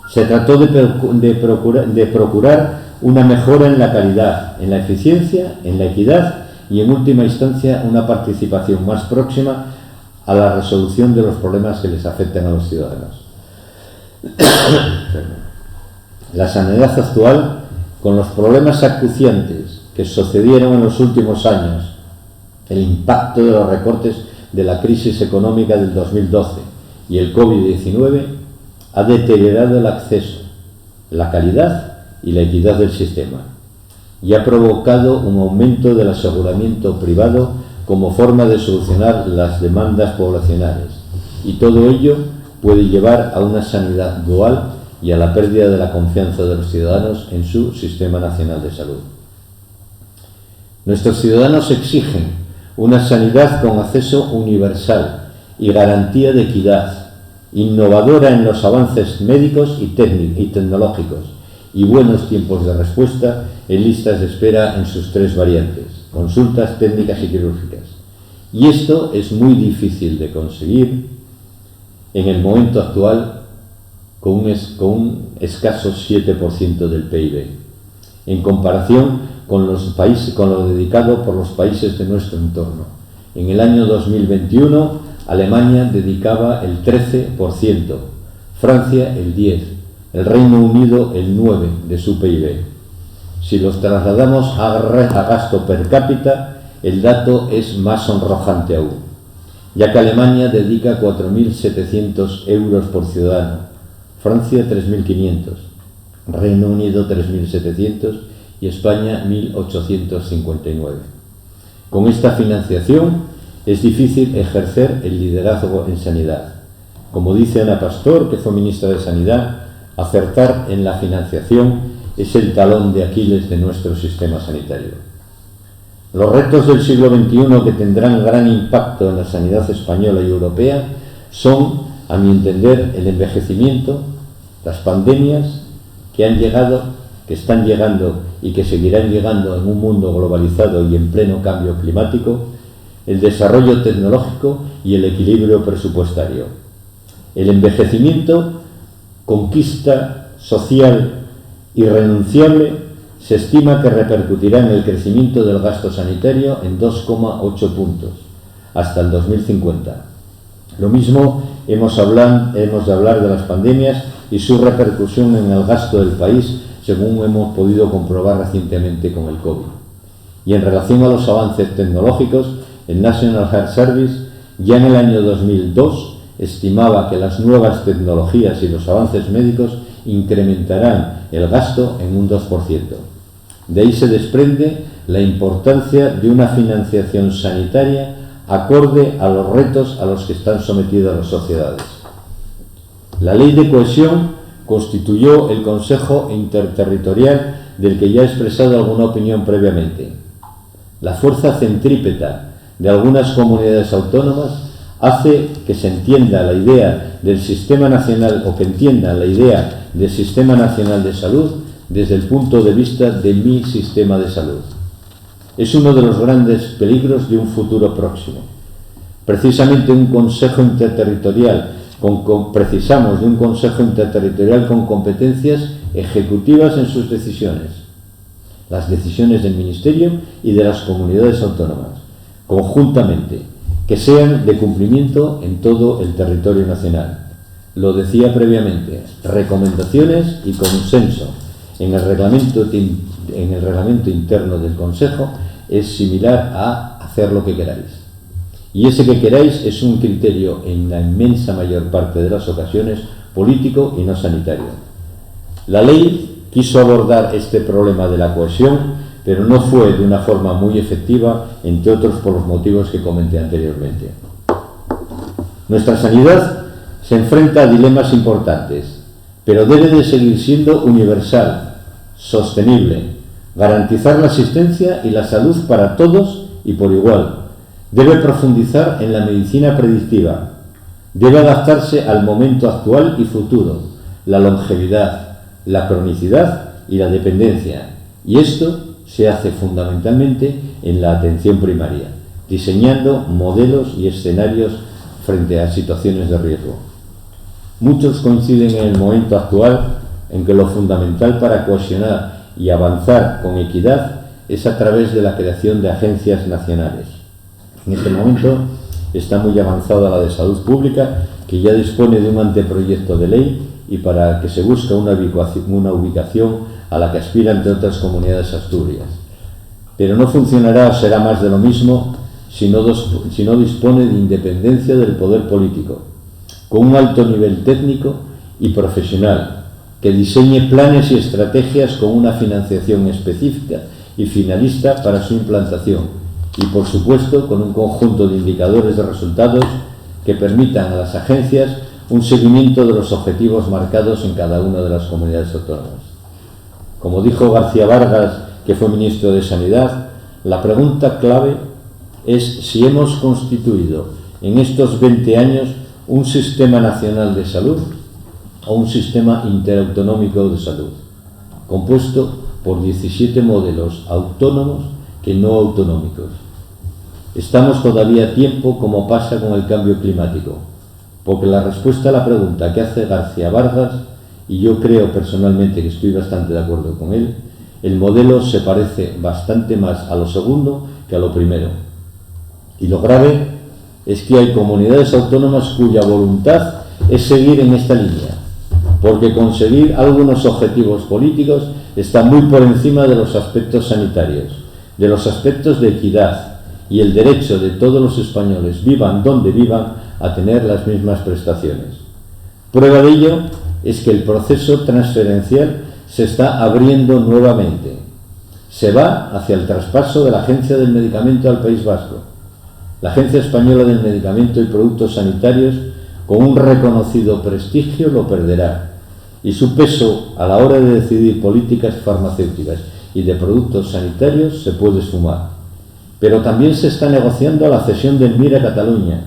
Se trató de procurar una mejora en la calidad, en la eficiencia, en la equidad y, en última instancia, una participación más próxima a la resolución de los problemas que les afectan a los ciudadanos. La sanidad actual, con los problemas acuciantes que sucedieron en los últimos años, el impacto de los recortes de la crisis económica del 2012 y el COVID-19, ha deteriorado el acceso, la calidad y la equidad del sistema, y ha provocado un aumento del aseguramiento privado como forma de solucionar las demandas poblacionales, y todo ello puede llevar a una sanidad dual y a la pérdida de la confianza de los ciudadanos en su Sistema Nacional de Salud. Nuestros ciudadanos exigen una sanidad con acceso universal y garantía de equidad, innovadora en los avances médicos y tecnológicos, y buenos tiempos de respuesta en listas de espera en sus 3 variantes: consultas, técnicas y quirúrgicas. Y esto es muy difícil de conseguir en el momento actual con un escaso 7% del PIB, en comparación con lo dedicado por los países de nuestro entorno. En el año 2021, Alemania dedicaba el 13%, Francia el 10%, el Reino Unido el 9% de su PIB. Si los trasladamos a gasto per cápita, el dato es más sonrojante aún, ya que Alemania dedica 4.700 euros por ciudadano, Francia 3.500, Reino Unido 3.700 y España 1.859. Con esta financiación es difícil ejercer el liderazgo en sanidad, Como dice Ana Pastor, que fue ministra de Sanidad, acertar en la financiación es el talón de Aquiles de nuestro sistema sanitario. Los retos del siglo XXI que tendrán gran impacto en la sanidad española y europea son, a mi entender, el envejecimiento, las pandemias que han llegado, que están llegando y que seguirán llegando en un mundo globalizado y en pleno cambio climático, el desarrollo tecnológico y el equilibrio presupuestario. El envejecimiento, conquista social irrenunciable, se estima que repercutirá en el crecimiento del gasto sanitario en 2,8 puntos hasta el 2050. Lo mismo hemos de hablar de las pandemias y su repercusión en el gasto del país, según hemos podido comprobar recientemente con el COVID. Y en relación a los avances tecnológicos, el National Health Service ya en el año 2002 estimaba que las nuevas tecnologías y los avances médicos incrementarán el gasto en un 2%. De ahí se desprende la importancia de una financiación sanitaria acorde a los retos a los que están sometidas las sociedades. La Ley de Cohesión constituyó el Consejo Interterritorial del que ya he expresado alguna opinión previamente. La fuerza centrípeta de algunas comunidades autónomas hace que se entienda la idea del sistema nacional o que entienda la idea del sistema nacional de salud desde el punto de vista de mi sistema de salud. Es uno de los grandes peligros de un futuro próximo. Precisamente un Consejo Interterritorial precisamos de un Consejo Interterritorial con competencias ejecutivas en sus decisiones, las decisiones del Ministerio y de las comunidades autónomas, conjuntamente, que sean de cumplimiento en todo el territorio nacional. Lo decía previamente, recomendaciones y consenso en el reglamento interno del Consejo es similar a hacer lo que queráis. Y ese que queráis es un criterio, en la inmensa mayor parte de las ocasiones, político y no sanitario. La ley quiso abordar este problema de la cohesión, pero no fue de una forma muy efectiva, entre otros por los motivos que comenté anteriormente. Nuestra sanidad se enfrenta a dilemas importantes, pero debe de seguir siendo universal, sostenible, garantizar la asistencia y la salud para todos y por igual. Debe profundizar en la medicina predictiva, debe adaptarse al momento actual y futuro, la longevidad, la cronicidad y la dependencia, y esto se hace fundamentalmente en la atención primaria, diseñando modelos y escenarios frente a situaciones de riesgo. Muchos coinciden en el momento actual en que lo fundamental para cohesionar y avanzar con equidad es a través de la creación de agencias nacionales. En este momento está muy avanzada la de salud pública, que ya dispone de un anteproyecto de ley y para que se busque una ubicación a la que aspira, entre otras comunidades, Asturias. Pero no funcionará o será más de lo mismo si no dispone de independencia del poder político, con un alto nivel técnico y profesional, que diseñe planes y estrategias con una financiación específica y finalista para su implantación, y por supuesto con un conjunto de indicadores de resultados que permitan a las agencias un seguimiento de los objetivos marcados en cada una de las comunidades autónomas. Como dijo García Vargas, que fue ministro de Sanidad, la pregunta clave es si hemos constituido en estos 20 años un sistema nacional de salud o un sistema interautonómico de salud, compuesto por 17 modelos autónomos que no autonómicos. Estamos todavía a tiempo, como pasa con el cambio climático, porque la respuesta a la pregunta que hace García Vargas, y yo creo personalmente que estoy bastante de acuerdo con él, el modelo se parece bastante más a lo segundo que a lo primero. Y lo grave es que hay comunidades autónomas cuya voluntad es seguir en esta línea, porque conseguir algunos objetivos políticos está muy por encima de los aspectos sanitarios, de los aspectos de equidad y el derecho de todos los españoles, vivan donde vivan, a tener las mismas prestaciones. Prueba de ello es que el proceso transferencial se está abriendo nuevamente. Se va hacia el traspaso de la Agencia del Medicamento al País Vasco. La Agencia Española del Medicamento y Productos Sanitarios con un reconocido prestigio, lo perderá, y su peso a la hora de decidir políticas farmacéuticas y de productos sanitarios se puede sumar. Pero también se está negociando la cesión del MIR a Cataluña,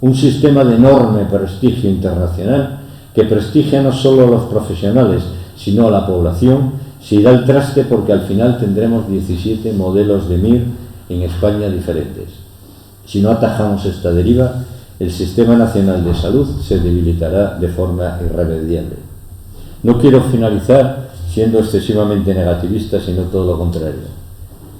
un sistema de enorme prestigio internacional que prestigia no solo a los profesionales, sino a la población. Se irá al traste porque al final tendremos 17 modelos de MIR en España diferentes. Si no atajamos esta deriva, el Sistema Nacional de Salud se debilitará de forma irremediable. No quiero finalizar siendo excesivamente negativista, sino todo lo contrario.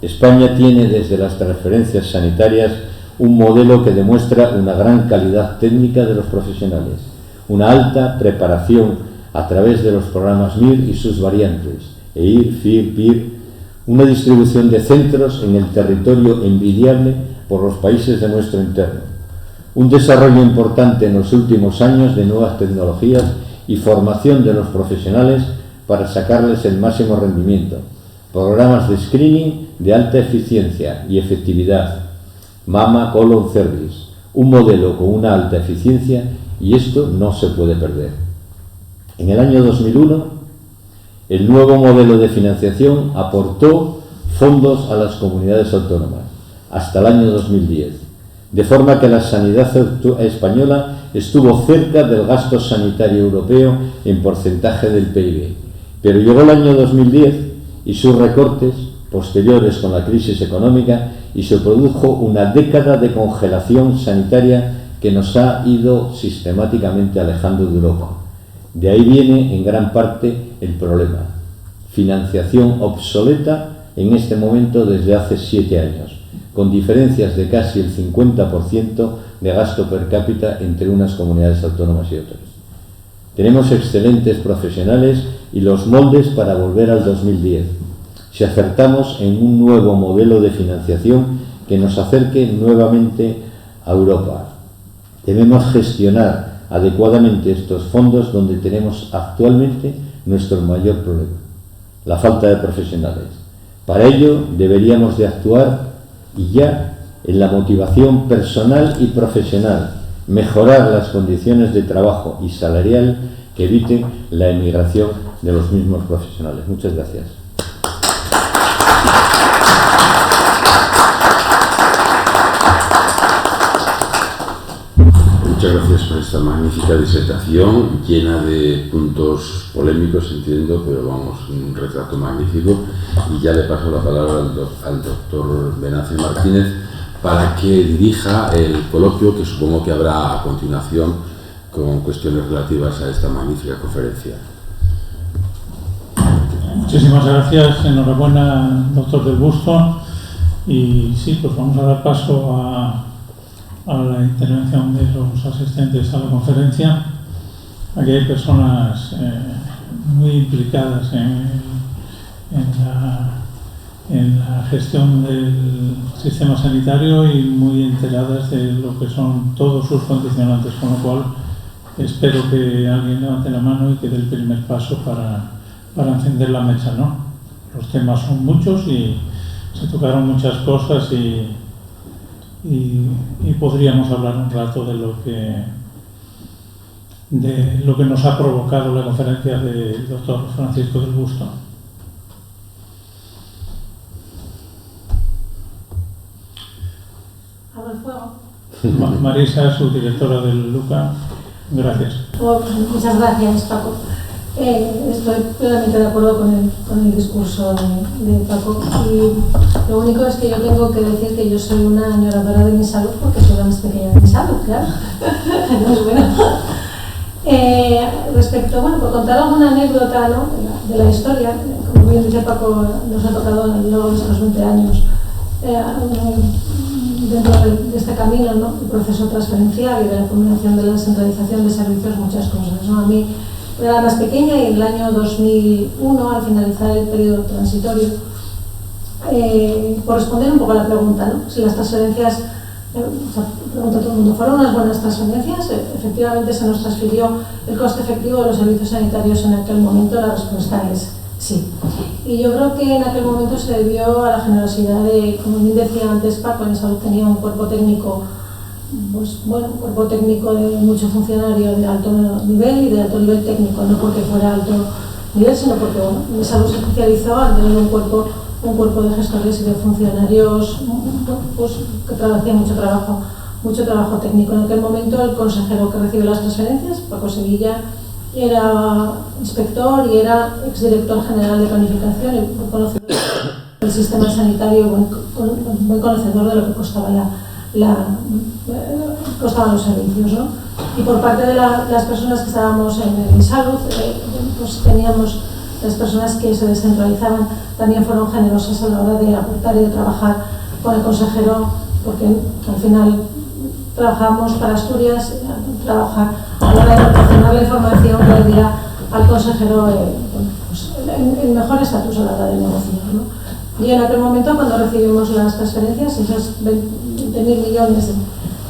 España tiene desde las transferencias sanitarias un modelo que demuestra una gran calidad técnica de los profesionales, una alta preparación a través de los programas MIR y sus variantes, EIR, FIR, PIR, una distribución de centros en el territorio envidiable por los países de nuestro entorno, un desarrollo importante en los últimos años de nuevas tecnologías y formación de los profesionales para sacarles el máximo rendimiento, programas de screening de alta eficiencia y efectividad, Mama Colon Service, un modelo con una alta eficiencia, y esto no se puede perder. En el año 2001, el nuevo modelo de financiación aportó fondos a las comunidades autónomas hasta el año 2010, de forma que la sanidad española estuvo cerca del gasto sanitario europeo en porcentaje del PIB. Pero llegó el año 2010 y sus recortes posteriores con la crisis económica, y se produjo una década de congelación sanitaria que nos ha ido sistemáticamente alejando de Europa. De ahí viene en gran parte el problema. Financiación obsoleta en este momento desde hace 7 años, con diferencias de casi el 50% de gasto per cápita entre unas comunidades autónomas y otras. Tenemos excelentes profesionales y los moldes para volver al 2010. Si acertamos en un nuevo modelo de financiación que nos acerque nuevamente a Europa. Debemos gestionar adecuadamente estos fondos donde tenemos actualmente nuestro mayor problema, la falta de profesionales. Para ello deberíamos de actuar y ya en la motivación personal y profesional, mejorar las condiciones de trabajo y salarial que eviten la emigración de los mismos profesionales. Muchas gracias. Muchas gracias por esta magnífica disertación, llena de puntos polémicos, entiendo, pero vamos, un retrato magnífico. Y ya le paso la palabra al doctor Venancio Martínez para que dirija el coloquio que supongo que habrá a continuación con cuestiones relativas a esta magnífica conferencia. Muchísimas gracias, enhorabuena, doctor Del Busto. Y sí, pues vamos a dar paso a la intervención de los asistentes a la conferencia. Aquí hay personas muy implicadas en la gestión del sistema sanitario y muy enteradas de lo que son todos sus condicionantes, con lo cual espero que alguien levante la mano y que dé el primer paso para encender la mecha, ¿no? Los temas son muchos y se tocaron muchas cosas y podríamos hablar un rato de lo que nos ha provocado la conferencia del doctor Francisco Del Busto. ¿Abro el fuego? Marisa, subdirectora del LUCA, gracias. Muchas gracias, Paco. Estoy plenamente de acuerdo con el discurso de Paco, y lo único es que yo tengo que decir que yo soy una añoradora de mi salud porque soy la más pequeña de mi salud, claro. No es bueno. Respecto, bueno, por contar alguna anécdota, ¿no?, de la historia, como bien dice Paco, nos ha tocado a lo largo de estos 20 años dentro de este camino, ¿no?, el proceso transferencial y de la combinación de la centralización de servicios, muchas cosas, ¿no? A mí era la más pequeña y en el año 2001, al finalizar el periodo transitorio, por responder un poco a la pregunta, ¿no?, si las transferencias, pregunta todo el mundo, ¿fueron unas buenas transferencias? Efectivamente se nos transfirió el coste efectivo de los servicios sanitarios en aquel momento. La respuesta es sí. Y yo creo que en aquel momento se debió a la generosidad de, como bien decía antes Paco, en salud tenía un cuerpo técnico pues bueno, un cuerpo técnico de mucho funcionario de alto nivel y de alto nivel técnico, no porque fuera alto nivel, sino porque bueno, en salud se especializó al tener un cuerpo de gestores y de funcionarios pues, que hacían mucho trabajo técnico. En aquel momento el consejero que recibió las transferencias, Paco Sevilla, era inspector y era exdirector general de planificación y muy conocedor del sistema sanitario, muy conocedor de lo que costaban los servicios, ¿no? Y por parte de las personas que estábamos en salud, pues teníamos las personas que se descentralizaban, también fueron generosas a la hora de aportar y de trabajar con el consejero, porque al final trabajamos para Asturias, trabajar a la hora de proporcionar la información que le diera al consejero pues, el mejor estatus a la hora de negociar, ¿no? Y en aquel momento, cuando recibimos las transferencias, esos 20.000 millones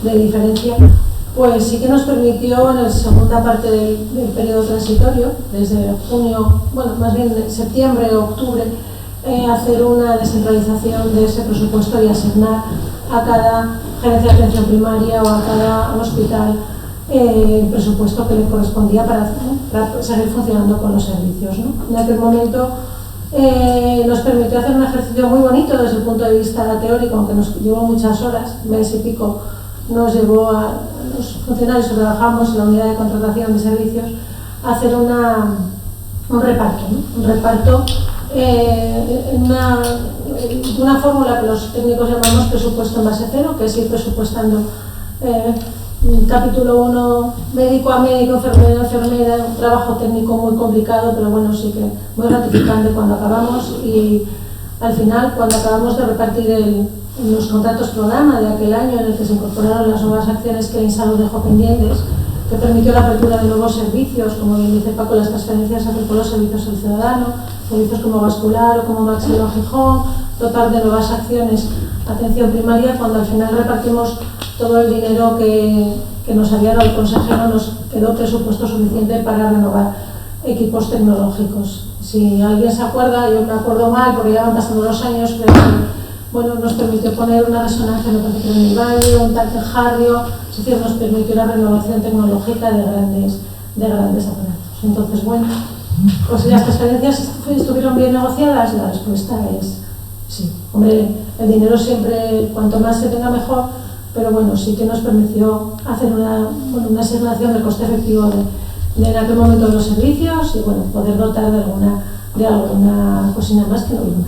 de diferencia, pues sí que nos permitió en la segunda parte del periodo transitorio, desde junio, bueno, más bien septiembre o octubre, hacer una descentralización de ese presupuesto y asignar a cada gerencia de atención primaria o a cada hospital el presupuesto que le correspondía para seguir funcionando con los servicios, ¿no? En aquel momento nos permitió hacer un ejercicio muy bonito desde el punto de vista teórico, aunque nos llevó muchas horas, mes y pico, nos llevó a los funcionarios que trabajamos en la unidad de contratación de servicios a hacer un reparto, ¿no? Un reparto en una fórmula que los técnicos llamamos presupuesto en base cero, que es ir presupuestando capítulo 1, médico a médico, enfermera a enfermera, un trabajo técnico muy complicado, pero bueno, sí que muy gratificante cuando acabamos. Y al final, cuando acabamos de repartir los contratos programa de aquel año en el que se incorporaron las nuevas acciones que el INSALUD dejó pendientes, que permitió la apertura de nuevos servicios, como bien dice Paco, las transferencias a los servicios al ciudadano, servicios como vascular o como Maxilo Gijón, dotar de nuevas acciones atención primaria. Cuando al final repartimos todo el dinero que nos había dado el consejero, nos quedó presupuesto suficiente para renovar equipos tecnológicos. Si alguien se acuerda, yo me acuerdo mal porque ya van pasando los años, pero bueno, nos permitió poner una resonancia en el Valle, un TAC en Jarrio, es decir, nos permitió la renovación tecnológica de grandes aparatos. Entonces, bueno, pues las transferencias estuvieron bien negociadas, la respuesta es sí. Hombre, el dinero siempre, cuanto más se tenga mejor, pero bueno, sí que nos permitió hacer una asignación del coste efectivo de en aquel momento de los servicios y bueno, poder dotar de alguna cosina más que no vino.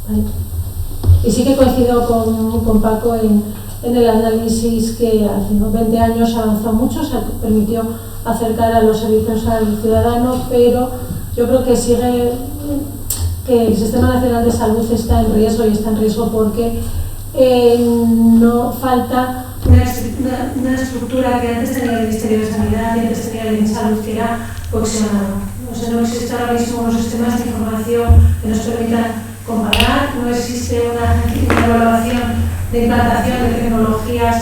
¿Vale? Y sí que coincido con Paco en el análisis que hace 20 años avanzó mucho, se permitió acercar a los servicios al ciudadano, pero yo creo que que el Sistema Nacional de Salud está en riesgo, y está en riesgo porque no falta una estructura que antes tenía el Ministerio de Sanidad y antes tenía el INSALUD, que era cohesionado. O sea, no existe ahora mismo unos sistemas de información que nos permitan comparar, no existe una evaluación de implantación de tecnologías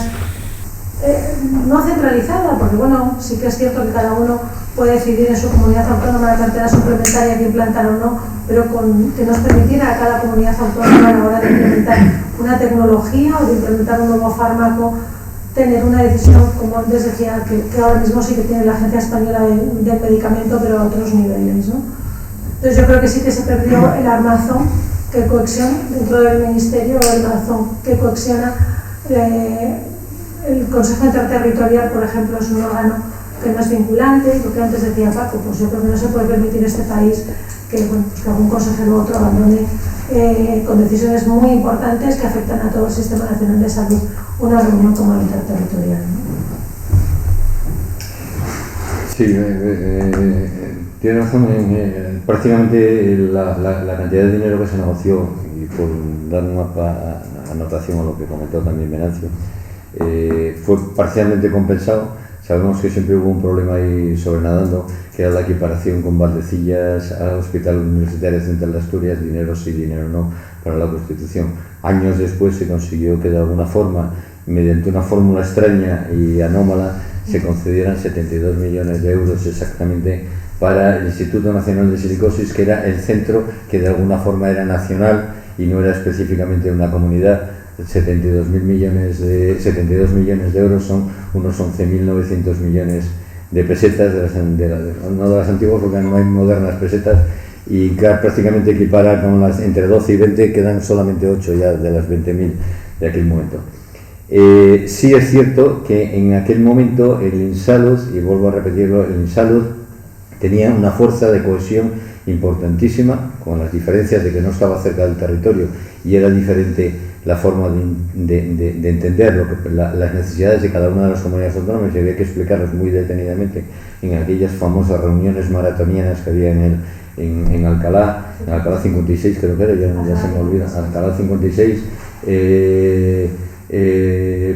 no centralizada, porque bueno, sí que es cierto que cada uno puede decidir en su comunidad autónoma la cartera suplementaria que implantar o no, pero que nos permitiera a cada comunidad autónoma a la hora de implementar una tecnología o de implementar un nuevo fármaco, tener una decisión, como antes decía, que ahora mismo sí que tiene la Agencia Española del Medicamento, pero a otros niveles, ¿no? Entonces yo creo que sí que se perdió el armazón que coacciona dentro del Ministerio, el armazón que coacciona. El Consejo Interterritorial, por ejemplo, es un órgano que no es vinculante, y lo que antes decía Paco, pues yo creo que no se puede permitir este país que algún consejero u otro abandone con decisiones muy importantes que afectan a todo el Sistema Nacional de Salud una reunión como la interterritorial, ¿no? Sí, tiene razón en prácticamente la cantidad de dinero que se negoció, y por dar una anotación a lo que comentó también Venancio, fue parcialmente compensado. Sabemos que siempre hubo un problema ahí sobrenadando, que era la equiparación con Valdecillas al Hospital Universitario Central de Asturias, dinero sí, dinero no, para la Constitución. Años después se consiguió que de alguna forma, mediante una fórmula extraña y anómala, se concedieran 72 millones de euros exactamente para el Instituto Nacional de Silicosis, que era el centro que de alguna forma era nacional y no era específicamente una comunidad, 72 millones de euros, son unos 11.900 millones de pesetas, no de las antiguas porque no hay modernas pesetas, y prácticamente equipara con las entre 12 y 20, quedan solamente 8 ya de las 20.000 de aquel momento. Sí es cierto que en aquel momento el Insalud, y vuelvo a repetirlo, el Insalud tenía una fuerza de cohesión importantísima, con las diferencias de que no estaba cerca del territorio y era diferente la forma de entender las necesidades de cada una de las comunidades autónomas, y había que explicarlos muy detenidamente en aquellas famosas reuniones maratonianas que había en Alcalá 56 creo que era, ya se me olvida, Alcalá 56,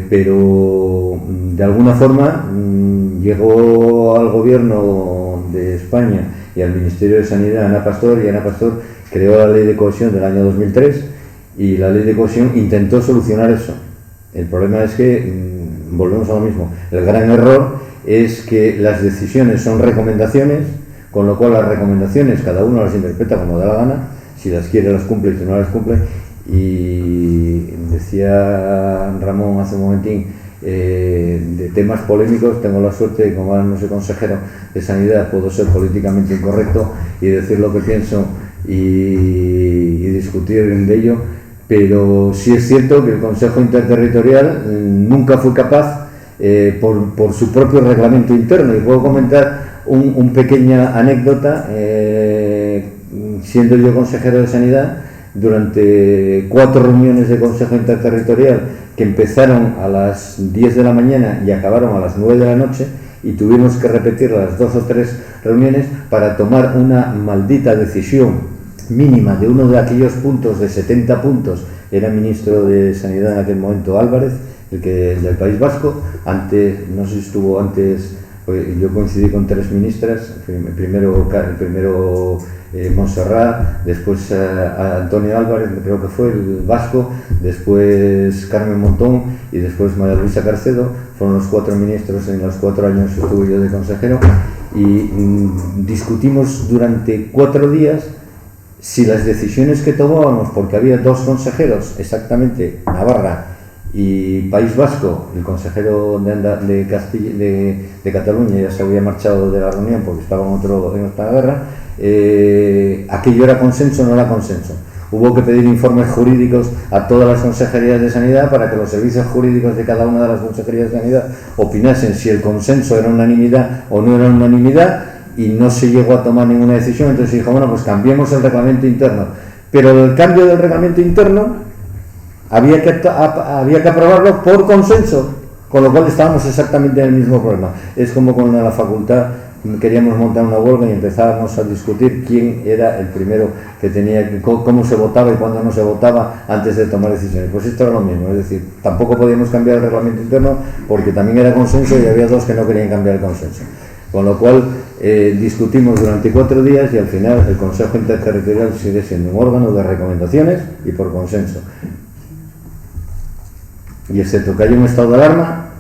pero de alguna forma llegó al gobierno de España y al Ministerio de Sanidad Ana Pastor, y Ana Pastor creó la Ley de Cohesión del año 2003, y la Ley de Cohesión intentó solucionar eso. El problema es que, volvemos a lo mismo, el gran error es que las decisiones son recomendaciones, con lo cual las recomendaciones cada uno las interpreta como da la gana, si las quiere las cumple y si no las cumple. Y decía Ramón hace un momentín, de temas polémicos, tengo la suerte de que como ahora no soy consejero de Sanidad puedo ser políticamente incorrecto y decir lo que pienso y discutir de ello, pero sí es cierto que el Consejo Interterritorial nunca fue capaz, por su propio reglamento interno, y puedo comentar una pequeña anécdota. Siendo yo consejero de Sanidad, durante 4 reuniones de Consejo Interterritorial que empezaron a las 10 de la mañana y acabaron a las 9 de la noche, y tuvimos que repetir las 2 o 3 reuniones para tomar una maldita decisión mínima de uno de aquellos puntos de 70 puntos. Era ministro de Sanidad en aquel momento Álvarez, el del País Vasco. Antes, no sé si estuvo antes, pues yo coincidí con 3 ministras, primero Montserrat, después Antonio Álvarez, creo que fue el vasco, después Carmen Montón y después María Luisa Carcedo. Fueron los 4 ministros en los 4 años que estuve yo de consejero, y discutimos durante 4 días si las decisiones que tomábamos, porque había 2 consejeros exactamente, Navarra y País Vasco, el consejero de Cataluña ya se había marchado de la reunión porque estaba en otra guerra, aquello era consenso o no era consenso. Hubo que pedir informes jurídicos a todas las consejerías de Sanidad para que los servicios jurídicos de cada una de las consejerías de Sanidad opinasen si el consenso era unanimidad o no era unanimidad, y no se llegó a tomar ninguna decisión. Entonces se dijo, bueno, pues cambiemos el reglamento interno, pero el cambio del reglamento interno había que aprobarlo por consenso, con lo cual estábamos exactamente en el mismo problema. Es como con la facultad, queríamos montar una huelga y empezábamos a discutir quién era el primero que tenía, cómo se votaba y cuándo no se votaba antes de tomar decisiones. Pues esto era lo mismo, es decir, tampoco podíamos cambiar el reglamento interno porque también era consenso y había 2 que no querían cambiar el consenso. Con lo cual discutimos durante 4 días y al final el Consejo Interterritorial sigue siendo un órgano de recomendaciones y por consenso. Y excepto que haya un estado de alarma,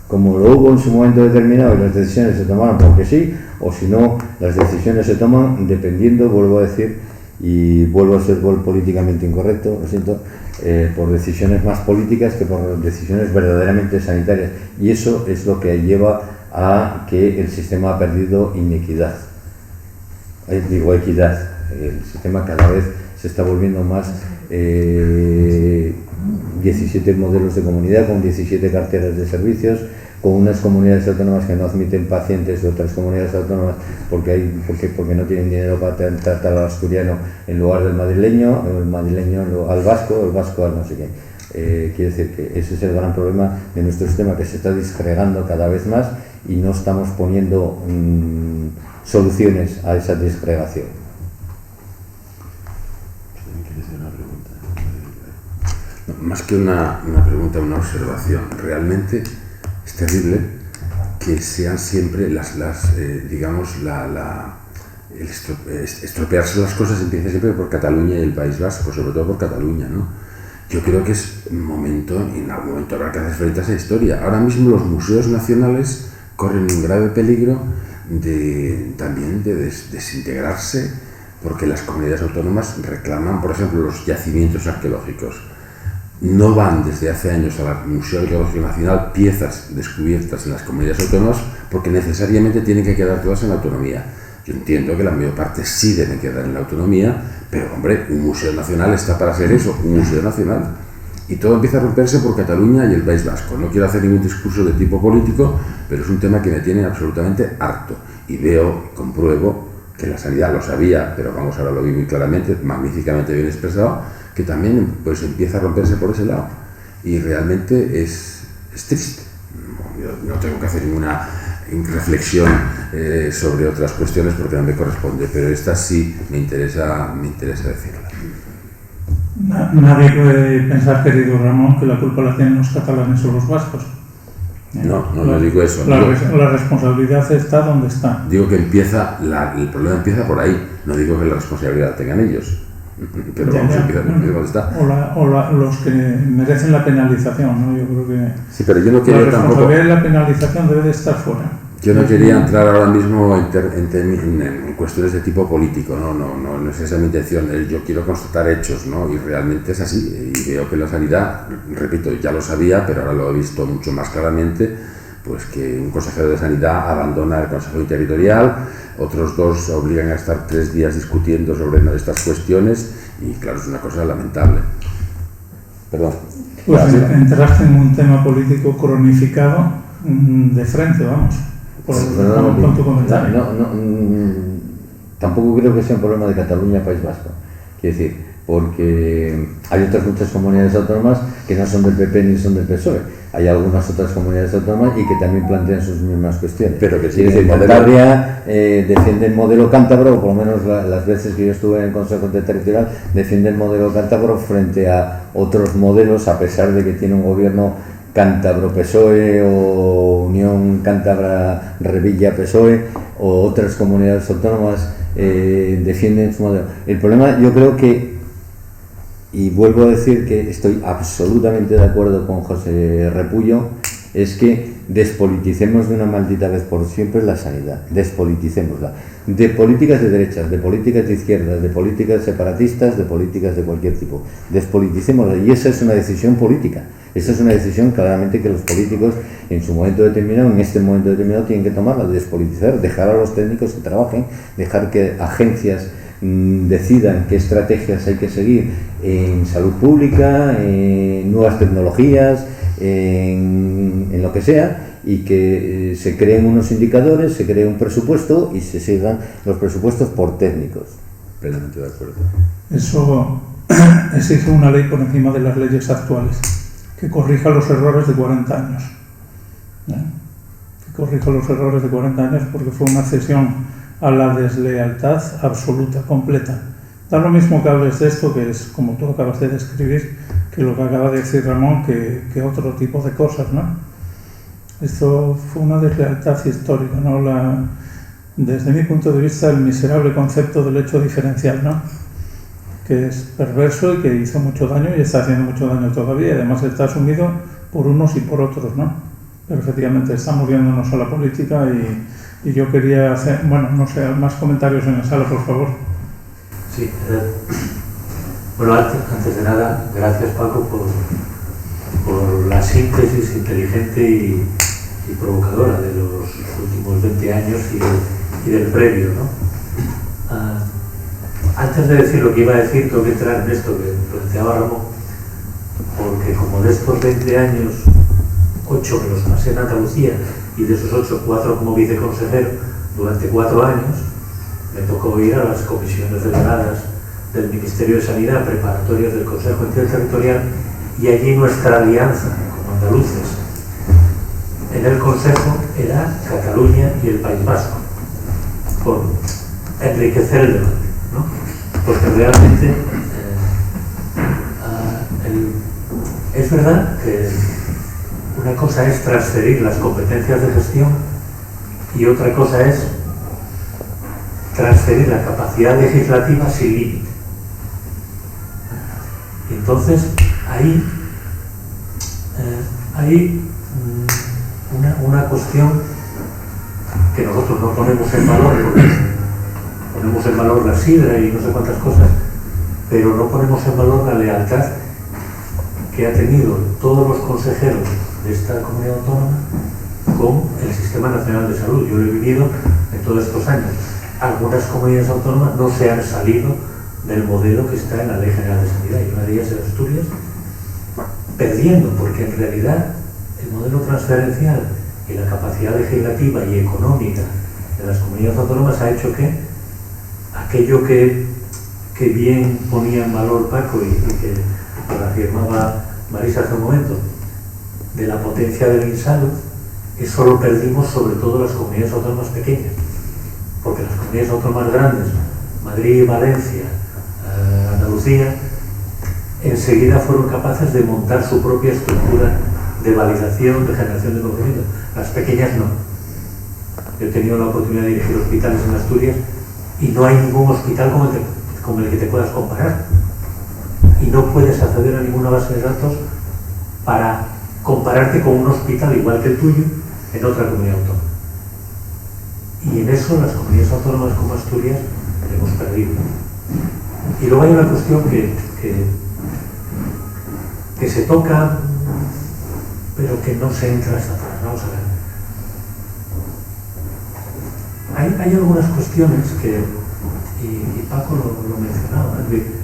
como lo hubo en su momento determinado y las decisiones se tomaron porque sí, o si no, las decisiones se toman dependiendo, vuelvo a decir, y vuelvo a ser políticamente incorrecto, lo siento, por decisiones más políticas que por decisiones verdaderamente sanitarias. Y eso es lo que lleva a que el sistema ha perdido equidad. El sistema cada vez se está volviendo más 17 modelos de comunidad con 17 carteras de servicios, con unas comunidades autónomas que no admiten pacientes de otras comunidades autónomas porque no tienen dinero para tratar al asturiano en lugar del madrileño, el madrileño al vasco, el vasco al no sé qué. Quiere decir que ese es el gran problema de nuestro sistema, que se está disgregando cada vez más y no estamos poniendo soluciones a esa disgregación. Más que una pregunta, una observación. Realmente es terrible que sean siempre estropearse las cosas empieza siempre por Cataluña y el País Vasco, sobre todo por Cataluña, ¿no? Yo creo que es un momento, y en algún momento habrá que hacer frente a esa historia. Ahora mismo los museos nacionales corren un grave peligro también de desintegrarse, porque las comunidades autónomas reclaman, por ejemplo, los yacimientos arqueológicos. no van desde hace años al Museo Arqueológico Nacional piezas descubiertas en las comunidades autónomas porque necesariamente tienen que quedar todas en la autonomía. Yo entiendo que la mayor parte sí deben quedar en la autonomía, pero hombre, un museo nacional está para ser eso, un museo nacional. Y todo empieza a romperse por Cataluña y el País Vasco. No quiero hacer ningún discurso de tipo político, pero es un tema que me tiene absolutamente harto. Y veo, compruebo que la sanidad lo sabía, pero vamos, ahora lo vi muy claramente, magníficamente bien expresado, que también pues empieza a romperse por ese lado. Y realmente es triste. Yo no tengo que hacer ninguna reflexión sobre otras cuestiones porque no me corresponde, pero esta sí me interesa decirla. Nadie puede pensar, querido Ramón, que la culpa la tienen los catalanes o los vascos. No digo eso. La responsabilidad está donde está. Digo que el problema empieza por ahí. No digo que la responsabilidad la tengan ellos. Pero vamos, empieza donde está. O los que merecen la penalización, ¿no? Yo creo que sí, pero yo no quería la responsabilidad de la penalización debe de estar fuera. Yo no quería entrar ahora mismo en cuestiones de tipo político, no es esa mi intención. Yo quiero constatar hechos, ¿no? Y realmente es así. Y veo que la sanidad, repito, ya lo sabía, pero ahora lo he visto mucho más claramente, pues que un consejero de sanidad abandona el Consejo Interterritorial, otros dos obligan a estar 3 días discutiendo sobre estas cuestiones y claro, es una cosa lamentable. Perdón. Pues entraste en un tema político cronificado de frente, vamos. Con tu comentario. Tampoco creo que sea un problema de Cataluña, País Vasco. Quiero decir, porque hay otras muchas comunidades autónomas que no son del PP ni son del PSOE. Hay algunas otras comunidades autónomas y que también plantean sus mismas cuestiones. Pero que sí, Cantabria defiende el modelo cántabro, o por lo menos las veces que yo estuve en el Consejo Interterritorial, defiende el modelo cántabro frente a otros modelos, a pesar de que tiene un gobierno cántabro PSOE o Unión Cántabra Revilla PSOE o otras comunidades autónomas defienden su modelo. El problema, yo creo que, y vuelvo a decir que estoy absolutamente de acuerdo con José Repullo, es que despoliticemos de una maldita vez por siempre la sanidad, despoliticémosla, de políticas de derechas, de políticas de izquierdas, de políticas separatistas, de políticas de cualquier tipo, despoliticémosla, y esa es una decisión política. Esa es una decisión claramente que los políticos en su momento determinado, en este momento determinado, tienen que tomarla, despolitizar, dejar a los técnicos que trabajen, dejar que agencias decidan qué estrategias hay que seguir en salud pública, en nuevas tecnologías, en lo que sea, y que se creen unos indicadores, se cree un presupuesto y se sigan los presupuestos por técnicos. Plenamente de acuerdo. Eso exige una ley por encima de las leyes actuales, que corrija los errores de 40 años. Que corrija los errores de 40 años porque fue una cesión a la deslealtad absoluta, completa. Da lo mismo que hables de esto, que es como tú acabas de describir, que lo que acaba de decir Ramón, que otro tipo de cosas, ¿no? Esto fue una deslealtad histórica, ¿no? Desde mi punto de vista, el miserable concepto del hecho diferencial, ¿no? Que es perverso y que hizo mucho daño y está haciendo mucho daño todavía, y además está asumido por unos y por otros, ¿no? Pero efectivamente estamos viéndonos a la política y yo quería hacer, bueno, no sé, más comentarios en la sala, por favor. Sí, bueno, antes de nada, gracias Paco por la síntesis inteligente y provocadora de los últimos 20 años y del previo, ¿no? Antes de decir lo que iba a decir, tengo que entrar en esto que planteaba Ramón, porque como de estos 20 años, 8 me los pasé en Andalucía, y de esos 8, 4 como viceconsejero durante 4 años, me tocó ir a las comisiones delegadas del Ministerio de Sanidad, preparatorias del Consejo Interterritorial, y allí nuestra alianza como andaluces en el Consejo era Cataluña y el País Vasco, por enriquecer el debate, ¿no? Porque realmente es verdad que una cosa es transferir las competencias de gestión y otra cosa es transferir la capacidad legislativa sin límite. Y entonces hay una cuestión que nosotros no ponemos en valor, porque ponemos en valor la sidra y no sé cuántas cosas, pero no ponemos en valor la lealtad que ha tenido todos los consejeros de esta comunidad autónoma con el Sistema Nacional de Salud. Yo lo he vivido en todos estos años. Algunas comunidades autónomas no se han salido del modelo que está en la Ley General de Sanidad, y una de ellas es Asturias, perdiendo, porque en realidad el modelo transferencial y la capacidad legislativa y económica de las comunidades autónomas ha hecho que aquello que bien ponía en valor Paco y que afirmaba Marisa hace un momento, de la potencia del INSALUD, eso lo perdimos sobre todo las comunidades autónomas pequeñas, porque las comunidades autónomas grandes, Madrid, Valencia, Andalucía, enseguida fueron capaces de montar su propia estructura de validación, de generación de conocimiento. Las pequeñas no. Yo he tenido la oportunidad de dirigir hospitales en Asturias y no hay ningún hospital con el que te puedas comparar. Y no puedes acceder a ninguna base de datos para compararte con un hospital igual que el tuyo en otra comunidad autónoma. Y en eso las comunidades autónomas como Asturias hemos perdido. Y luego hay una cuestión que se toca, pero que no se entra hasta atrás. Vamos a ver. Hay algunas cuestiones que, y Paco lo mencionaba, es decir,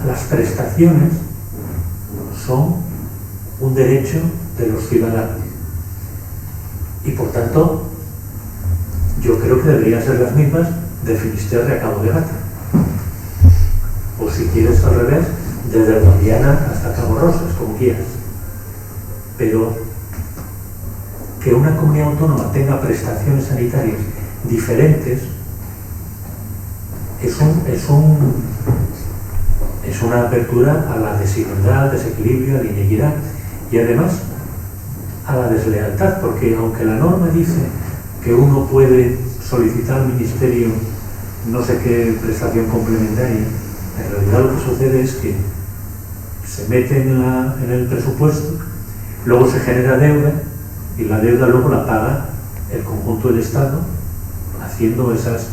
las prestaciones son un derecho de los ciudadanos. Y por tanto, yo creo que deberían ser las mismas de Finisterre a Cabo de Gata. O si quieres al revés, desde Guadiana hasta Cabo Rosas, como quieras. Pero que una comunidad autónoma tenga prestaciones sanitarias diferentes es una apertura a la desigualdad, al desequilibrio, a la inequidad y además a la deslealtad, porque aunque la norma dice que uno puede solicitar al ministerio no sé qué prestación complementaria, en realidad lo que sucede es que se mete en el presupuesto, luego se genera deuda y la deuda luego la paga el conjunto del Estado haciendo esas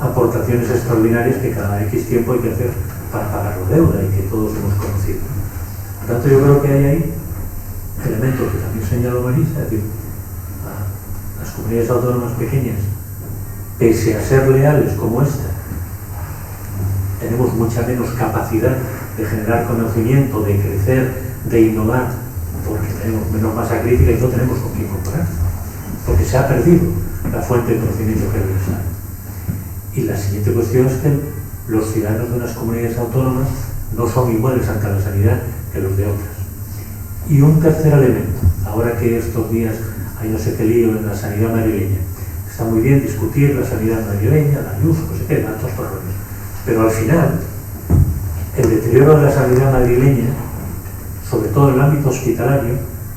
aportaciones extraordinarias que cada X tiempo hay que hacer para pagar la deuda y que todos hemos conocido. Por tanto, yo creo que hay ahí elementos que también señaló Marisa, es decir, las comunidades autónomas pequeñas, pese a ser leales como esta, tenemos mucha menos capacidad de generar conocimiento, de crecer, de innovar, porque tenemos menos masa crítica y no tenemos con quién comparar, porque se ha perdido la fuente de conocimiento que es universal. Y la siguiente cuestión es que los ciudadanos de unas comunidades autónomas no son iguales ante la sanidad que los de otras. Y un tercer elemento, ahora que estos días hay no sé qué lío en la sanidad madrileña, está muy bien discutir la sanidad madrileña, la Ayuso, no sé qué, tantos problemas, pero al final el deterioro de la sanidad madrileña, sobre todo en el ámbito hospitalario,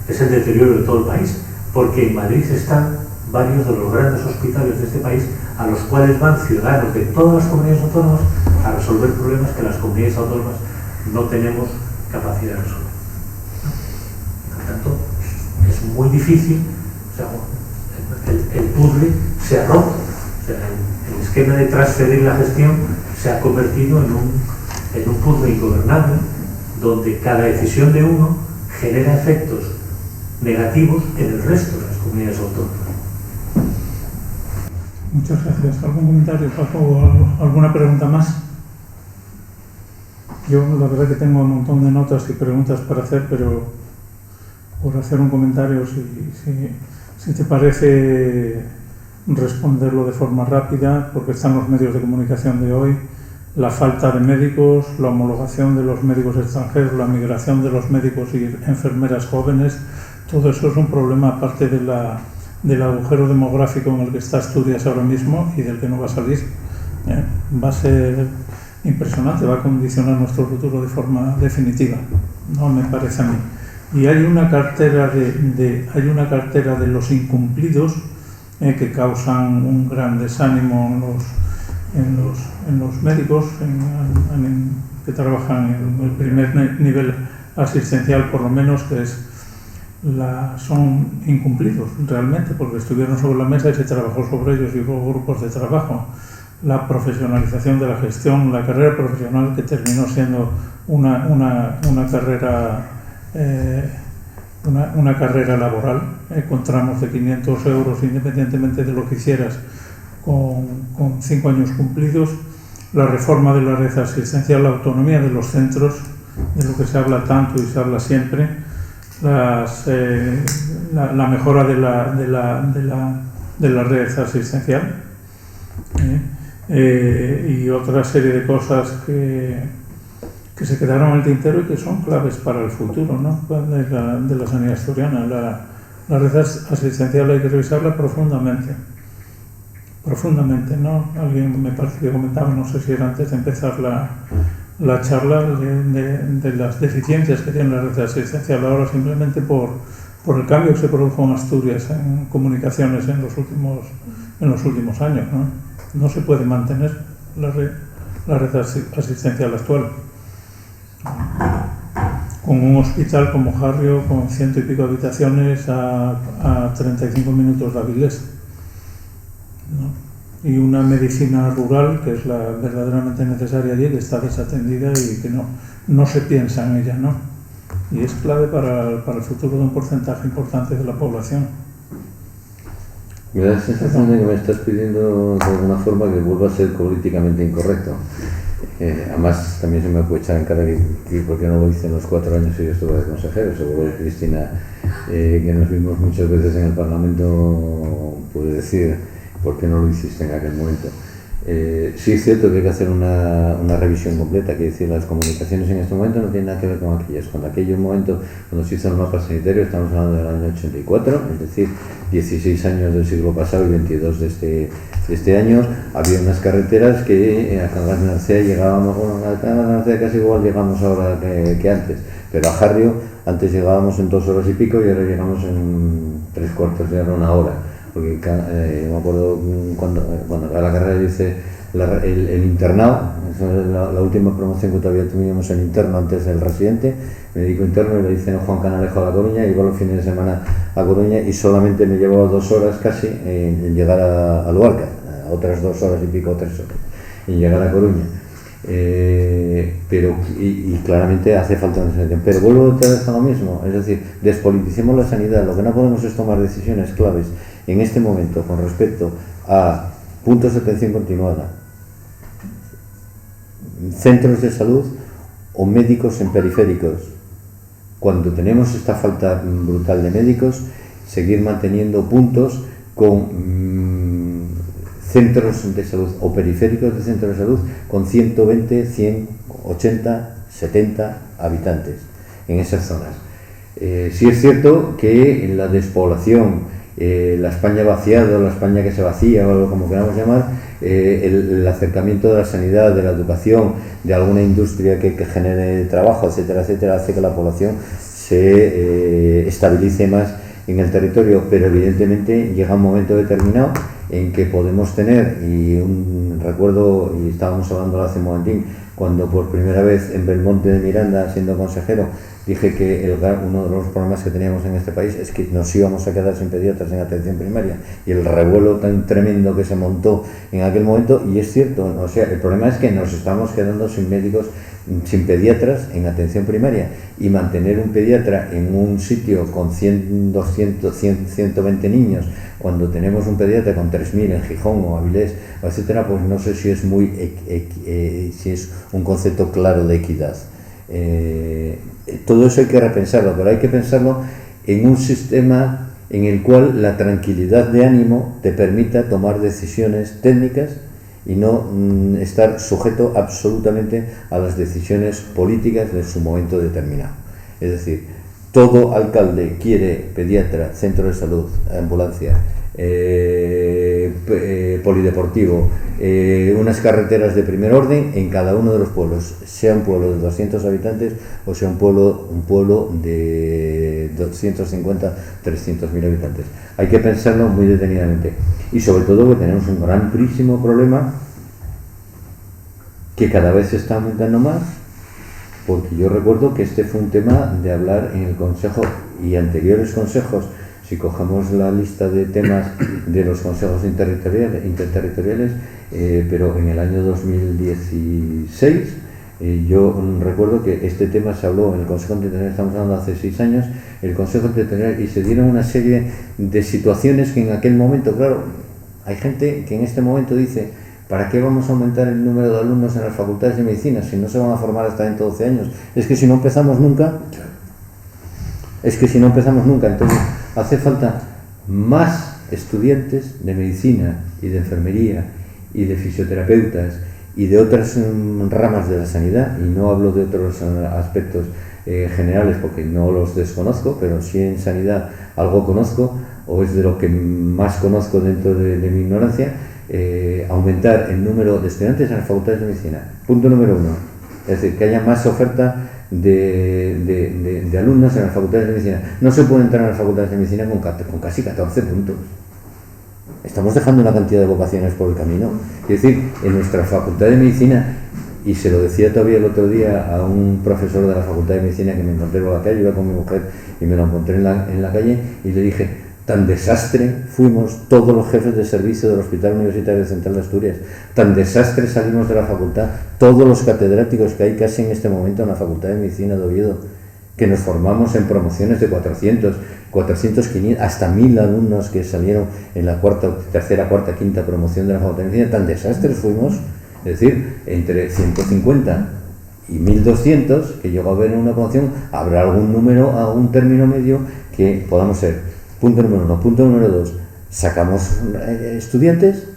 es el deterioro de todo el país, porque en Madrid están varios de los grandes hospitales de este país a los cuales van ciudadanos de todas las comunidades autónomas a resolver problemas que las comunidades autónomas no tenemos capacidad de resolver. Por tanto, es muy difícil, o sea, el puzzle se ha roto, o sea, el esquema de transferir la gestión se ha convertido en un puzzle ingobernable donde cada decisión de uno genera efectos negativos en el resto de las comunidades autónomas. Muchas gracias. ¿Algún comentario, Paco, o alguna pregunta más? Yo la verdad que tengo un montón de notas y preguntas para hacer, pero por hacer un comentario, si te parece responderlo de forma rápida, porque están los medios de comunicación de hoy, la falta de médicos, la homologación de los médicos extranjeros, la migración de los médicos y enfermeras jóvenes, todo eso es un problema aparte del agujero demográfico en el que está Asturias ahora mismo y del que no va a salir. Va a ser impresionante, va a condicionar nuestro futuro de forma definitiva, no me parece a mí. Y hay una cartera de los incumplidos que causan un gran desánimo en los médicos que trabajan en el primer nivel asistencial, por lo menos, que son incumplidos realmente, porque estuvieron sobre la mesa y se trabajó sobre ellos y hubo grupos de trabajo. la profesionalización de la gestión, la carrera profesional que terminó siendo una carrera laboral, con tramos de 500 euros independientemente de lo que hicieras con 5 años cumplidos, la reforma de la red asistencial, la autonomía de los centros, de lo que se habla tanto y se habla siempre, la mejora de la red asistencial y otra serie de cosas que se quedaron en el tintero y que son claves para el futuro, ¿no?, de la sanidad asturiana. La red asistencial hay que revisarla profundamente, ¿no? Alguien me parece que comentaba, no sé si era antes de empezar la charla, de las deficiencias que tiene la red asistencial ahora, simplemente por el cambio que se produjo en Asturias en comunicaciones en los últimos años, ¿no? No se puede mantener la red asistencial actual. Con un hospital como Harrio, con 100 y pico habitaciones a 35 minutos de Avilés, ¿no? Y una medicina rural que es la verdaderamente necesaria allí, que está desatendida y que no se piensa en ella, ¿no? Y es clave para el futuro de un porcentaje importante de la población. Me da la sensación de que me estás pidiendo de alguna forma que vuelva a ser políticamente incorrecto. Además, también se me puede echar en cara que por qué no lo hice en los 4 años que yo estuve de consejero. Seguro que Cristina, que nos vimos muchas veces en el Parlamento, puede decir por qué no lo hiciste en aquel momento. Sí es cierto que hay que hacer una revisión completa, que decir, las comunicaciones en este momento no tienen nada que ver con aquellas. Cuando aquel momento, cuando se hizo el mapa sanitario, estamos hablando del año 84, es decir, 16 años del siglo pasado y 22 de este año, había unas carreteras que a Cangas de Narcea llegábamos, bueno, a Cangas de Narcea casi igual llegamos ahora que antes, pero a Harrio antes llegábamos en 2 horas y pico y ahora llegamos en 3/4 de hora, 1 hora. Porque me acuerdo cuando a la carrera hice el internado, esa es la última promoción que todavía teníamos el interno antes del residente, médico interno, y lo hice en Juan Canalejo a La Coruña, iba los fines de semana a Coruña y solamente me llevaba 2 horas casi en llegar a Luarca, otras 2 horas y pico, 3 horas en llegar a Coruña. Pero claramente hace falta una sanidad. Pero vuelvo otra vez a lo mismo, es decir, despoliticemos la sanidad. Lo que no podemos es tomar decisiones claves en este momento con respecto a puntos de atención continuada, centros de salud o médicos en periféricos. Cuando tenemos esta falta brutal de médicos, seguir manteniendo puntos con centros de salud o periféricos de centros de salud con 120, 100, 80, 70 habitantes en esas zonas. Sí es cierto que en la despoblación, la España vaciada, la España que se vacía, o como queramos llamar, el acercamiento de la sanidad, de la educación, de alguna industria que genere trabajo, etcétera, etcétera, hace que la población se estabilice más en el territorio, pero evidentemente llega un momento determinado en que podemos tener, recuerdo, y estábamos hablando hace un momentín, cuando por primera vez en Belmonte de Miranda, siendo consejero, dije que uno de los problemas que teníamos en este país es que nos íbamos a quedar sin pediatras en atención primaria, y el revuelo tan tremendo que se montó en aquel momento, y es cierto, o sea, el problema es que nos estamos quedando sin médicos, sin pediatras en atención primaria, y mantener un pediatra en un sitio con 100, 200, 100, 120 niños, cuando tenemos un pediatra con 3.000 en Gijón o Avilés, etcétera, pues no sé si es si es un concepto claro de equidad. Todo eso hay que repensarlo, pero hay que pensarlo en un sistema en el cual la tranquilidad de ánimo te permita tomar decisiones técnicas y no estar sujeto absolutamente a las decisiones políticas de su momento determinado. Es decir, todo alcalde quiere pediatra, centro de salud, ambulancia, polideportivo, unas carreteras de primer orden en cada uno de los pueblos, sea un pueblo de 200 habitantes o sea un pueblo de 250, 300.000 habitantes. Hay que pensarlo muy detenidamente, y sobre todo que tenemos un grandísimo problema que cada vez se está aumentando más, porque yo recuerdo que este fue un tema de hablar en el Consejo y anteriores consejos. Si cogemos la lista de temas de los consejos interterritoriales, pero en el año 2016 yo recuerdo que este tema se habló en el Consejo Interterritorial, estamos hablando hace 6 años, el Consejo Interterritorial, y se dieron una serie de situaciones que en aquel momento, claro, hay gente que en este momento dice: ¿para qué vamos a aumentar el número de alumnos en las facultades de medicina si no se van a formar hasta dentro de 12 años? Es que si no empezamos nunca, entonces hace falta más estudiantes de medicina y de enfermería y de fisioterapeutas y de otras ramas de la sanidad, y no hablo de otros aspectos generales porque no los desconozco, pero sí en sanidad algo conozco, o es de lo que más conozco dentro de mi ignorancia. Aumentar el número de estudiantes en las facultades de medicina. Punto número 1. Es decir, que haya más oferta de alumnos en las facultades de medicina. No se puede entrar en las facultades de medicina con casi 14 puntos. Estamos dejando una cantidad de vocaciones por el camino. Es decir, en nuestra facultad de medicina, y se lo decía todavía el otro día a un profesor de la facultad de medicina que me encontré por la calle, iba con mi mujer y me lo encontré en la calle, y le dije: tan desastre fuimos todos los jefes de servicio del Hospital Universitario Central de Asturias, tan desastre salimos de la facultad todos los catedráticos que hay casi en este momento en la Facultad de Medicina de Oviedo, que nos formamos en promociones de 400, 500, hasta 1000 alumnos que salieron en la tercera, cuarta, quinta promoción de la Facultad de Medicina. Tan desastres fuimos, es decir, entre 150 y 1200 que llegó a haber en una promoción. Habrá algún número, algún término medio que podamos ser. Punto número 1. Punto número 2. Sacamos estudiantes,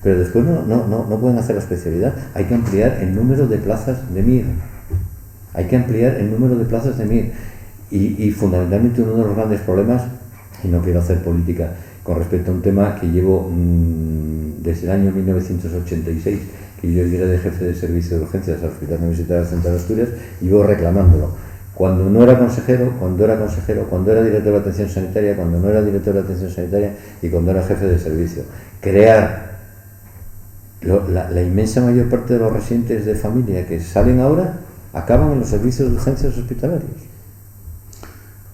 pero después no pueden hacer la especialidad. Hay que ampliar el número de plazas de MIR. Y fundamentalmente uno de los grandes problemas, y no quiero hacer política con respecto a un tema que llevo desde el año 1986, que yo era de jefe de servicio de urgencias al Hospital Universitario Central de Asturias, y llevo reclamándolo. Cuando no era consejero, cuando era director de atención sanitaria, cuando no era director de atención sanitaria y cuando era jefe de servicio. Crear la inmensa mayor parte de los residentes de familia que salen ahora acaban en los servicios de urgencias hospitalarios.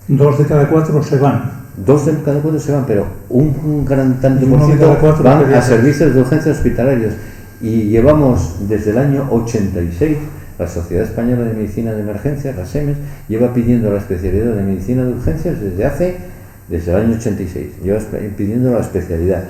2 de cada 4 se van. 2 de cada 4 se van, pero un gran tanto por ciento van a servicios de urgencias hospitalarios. Y llevamos desde el año 86, la Sociedad Española de Medicina de Emergencia, la SEMES, lleva pidiendo la especialidad de medicina de urgencias desde el año 86. Lleva pidiendo la especialidad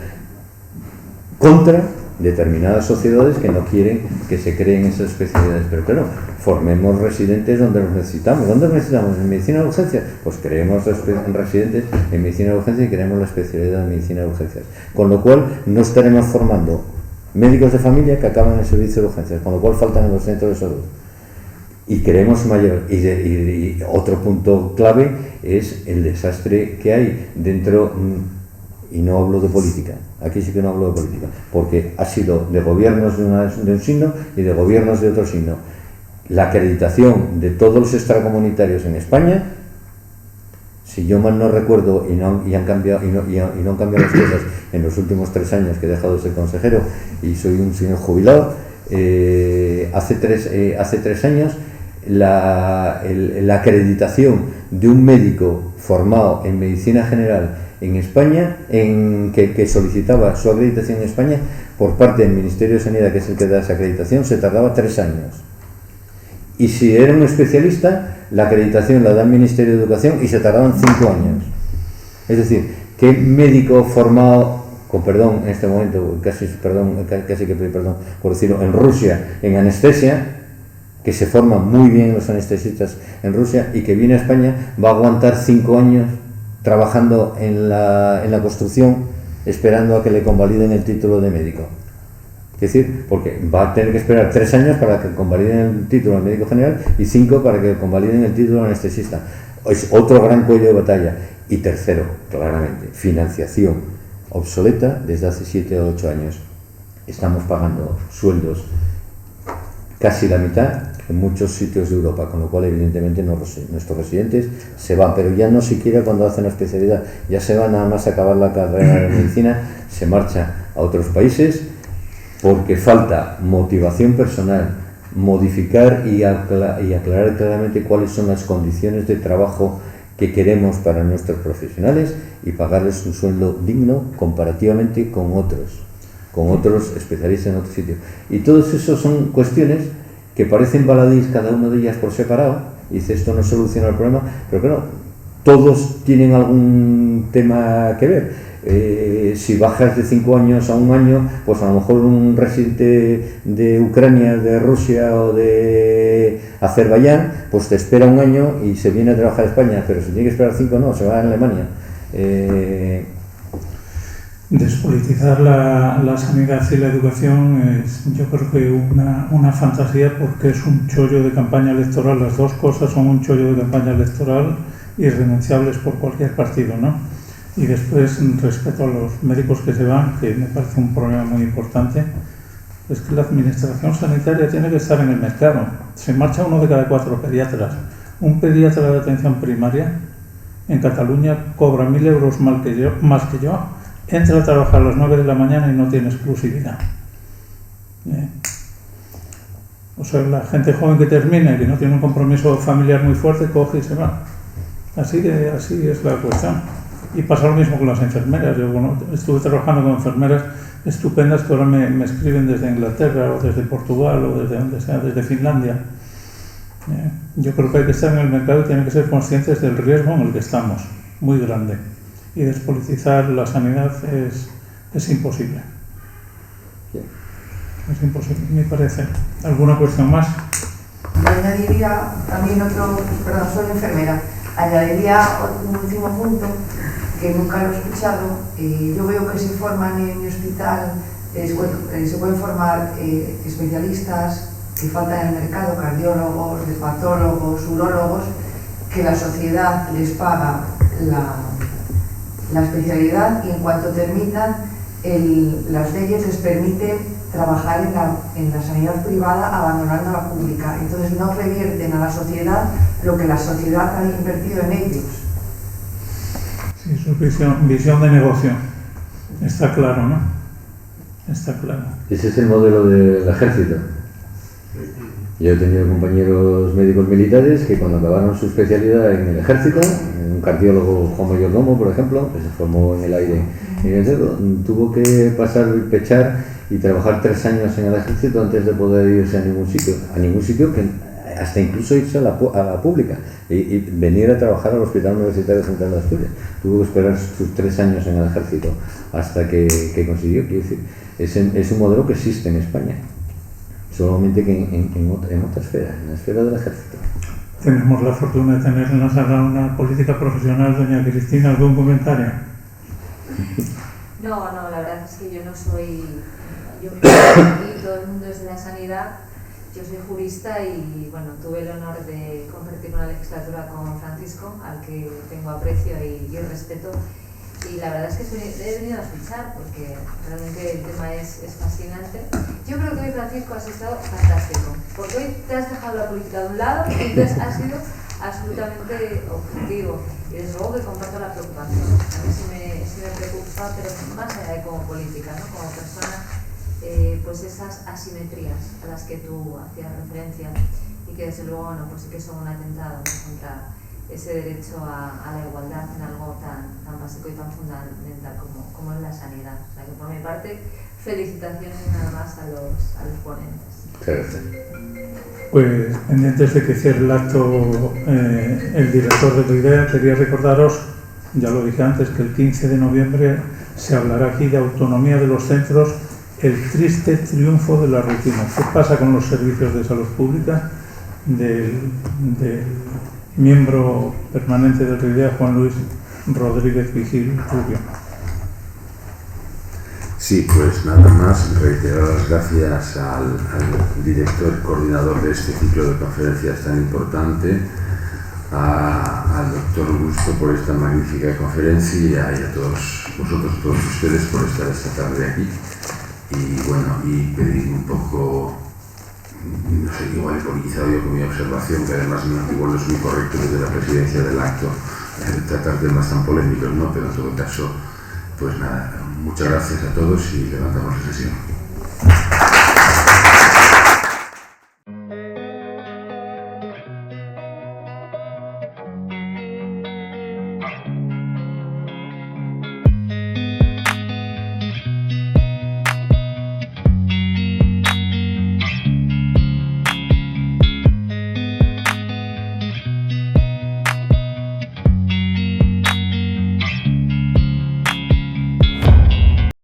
contra determinadas sociedades que no quieren que se creen esas especialidades. Pero claro, formemos residentes donde los necesitamos. ¿Dónde los necesitamos? ¿En medicina de urgencias? Pues creemos residentes en medicina de urgencias y creemos la especialidad de medicina de urgencias. Con lo cual no estaremos formando médicos de familia que acaban en el servicio de urgencias, con lo cual faltan en los centros de salud. Y queremos mayor. Y otro punto clave es el desastre que hay dentro, y no hablo de política, aquí sí que no hablo de política, porque ha sido de gobiernos de un signo y de gobiernos de otro signo. La acreditación de todos los extracomunitarios en España, si yo mal no recuerdo, y no han cambiado las cosas en los últimos 3 años que he dejado de ser consejero y soy un señor jubilado, hace 3 años la acreditación de un médico formado en medicina general en España, que solicitaba su acreditación en España por parte del Ministerio de Sanidad, que es el que da esa acreditación, se tardaba 3 años. Y si era un especialista, la acreditación la da el Ministerio de Educación y se tardaban 5 años. Es decir, ¿qué médico formado, con perdón en este momento, casi que pedir perdón por decirlo, en Rusia, en anestesia, que se forman muy bien los anestesistas en Rusia y que viene a España, va a aguantar 5 años trabajando en la construcción, esperando a que le convaliden el título de médico? Es decir, porque va a tener que esperar 3 años para que convaliden el título de médico general y 5 para que convaliden el título de anestesista. Es otro gran cuello de batalla. Y tercero, claramente, financiación obsoleta desde hace 7 o 8 años. Estamos pagando sueldos casi la mitad en muchos sitios de Europa, con lo cual evidentemente nuestros residentes se van, pero ya no siquiera cuando hacen la especialidad, ya se van nada más a acabar la carrera de medicina, se marcha a otros países porque falta motivación personal, modificar y aclarar claramente cuáles son las condiciones de trabajo que queremos para nuestros profesionales y pagarles un sueldo digno comparativamente con otros con otros especialistas en otro sitio. Y todos esos son cuestiones que parecen baladís cada una de ellas por separado, y dice esto no soluciona el problema, pero claro, todos tienen algún tema que ver. Si bajas de 5 años a 1 año, pues a lo mejor un residente de Ucrania, de Rusia o de Azerbaiyán, pues te espera 1 año y se viene a trabajar a España, pero si tiene que esperar 5 no, se va a Alemania. Despolitizar la sanidad y la educación es, yo creo que una fantasía, porque es un chollo de campaña electoral. Las dos cosas son un chollo de campaña electoral irrenunciables por cualquier partido, ¿no? Y después, respecto a los médicos que se van, que me parece un problema muy importante, es que la administración sanitaria tiene que estar en el mercado. Se marcha 1 de cada 4 pediatras. Un pediatra de atención primaria en Cataluña cobra 1.000 euros más que yo, entra a trabajar a las 9 de la mañana y no tiene exclusividad. O sea, la gente joven que termina y que no tiene un compromiso familiar muy fuerte, coge y se va. Así es la cuestión. Y pasa lo mismo con las enfermeras. Yo, bueno, estuve trabajando con enfermeras estupendas que ahora me escriben desde Inglaterra o desde Portugal o desde donde sea, desde Finlandia. Yo creo que hay que estar en el mercado y tienen que ser conscientes del riesgo en el que estamos, muy grande. Y despolitizar la sanidad es imposible. Es imposible, me parece. ¿Alguna cuestión más? Añadiría también soy enfermera, añadiría un último punto que nunca lo he escuchado. Yo veo que se forman en mi hospital, se pueden formar especialistas que faltan en el mercado, cardiólogos, dermatólogos, urólogos, que la sociedad les paga la especialidad, y en cuanto terminan, las leyes les permiten trabajar en la sanidad privada abandonando la pública. Entonces no revierten a la sociedad lo que la sociedad ha invertido en ellos. Sí, su visión de negocio. Está claro, ¿no? Está claro. Ese es el modelo del ejército. Yo he tenido compañeros médicos militares que cuando acabaron su especialidad en el ejército, un cardiólogo Juan Mayordomo, por ejemplo, que se formó en el aire, tuvo que pechar y trabajar 3 años en el ejército antes de poder irse a ningún sitio, que hasta incluso irse a la pública y venir a trabajar al Hospital Universitario Central de Asturias. Tuvo que esperar sus 3 años en el ejército hasta que consiguió. Quiero decir, es un modelo que existe en España, solamente que en otra esfera, en la esfera del ejército. Tenemos la fortuna de tener en la sala una política profesional. Doña Cristina, ¿algún comentario? No, la verdad es que yo no soy... Yo me aquí, todo el mundo es de la sanidad. Yo soy jurista y bueno, tuve el honor de compartir una legislatura con Francisco, al que tengo aprecio y respeto. Y la verdad es que he venido a escuchar porque realmente el tema es fascinante. Yo creo que hoy, Francisco, has estado fantástico, porque hoy te has dejado la política de un lado y entonces has sido absolutamente objetivo. Y desde luego que comparto la preocupación. A mí sí me preocupa, pero más allá de como política, ¿no? Como persona, pues esas asimetrías a las que tú hacías referencia y que desde luego pues sí que son un atentado, ¿no? Contra ese derecho a la igualdad en algo tan básico y tan fundamental como es la sanidad. O sea que por mi parte, felicitaciones nada más a los ponentes. Gracias. Pues pendientes de que cierre el acto el director de TUIDEA, quería recordaros, ya lo dije antes, que el 15 de noviembre se hablará aquí de autonomía de los centros, el triste triunfo de la rutina. ¿Qué pasa con los servicios de salud pública? Del miembro permanente de TUIDEA, Juan Luis Rodríguez Vigil Rubio. Sí, pues nada más, reiterar las gracias al director coordinador de este ciclo de conferencias tan importante, al doctor Augusto por esta magnífica conferencia y a todos vosotros, todos ustedes por estar esta tarde aquí. Y bueno, y pedir un poco, no sé, igual he politizado yo con mi observación, que además igual no es muy correcto desde la presidencia del acto tratar temas tan polémicos, ¿no? Pero en todo caso, pues nada, muchas gracias a todos y levantamos la sesión.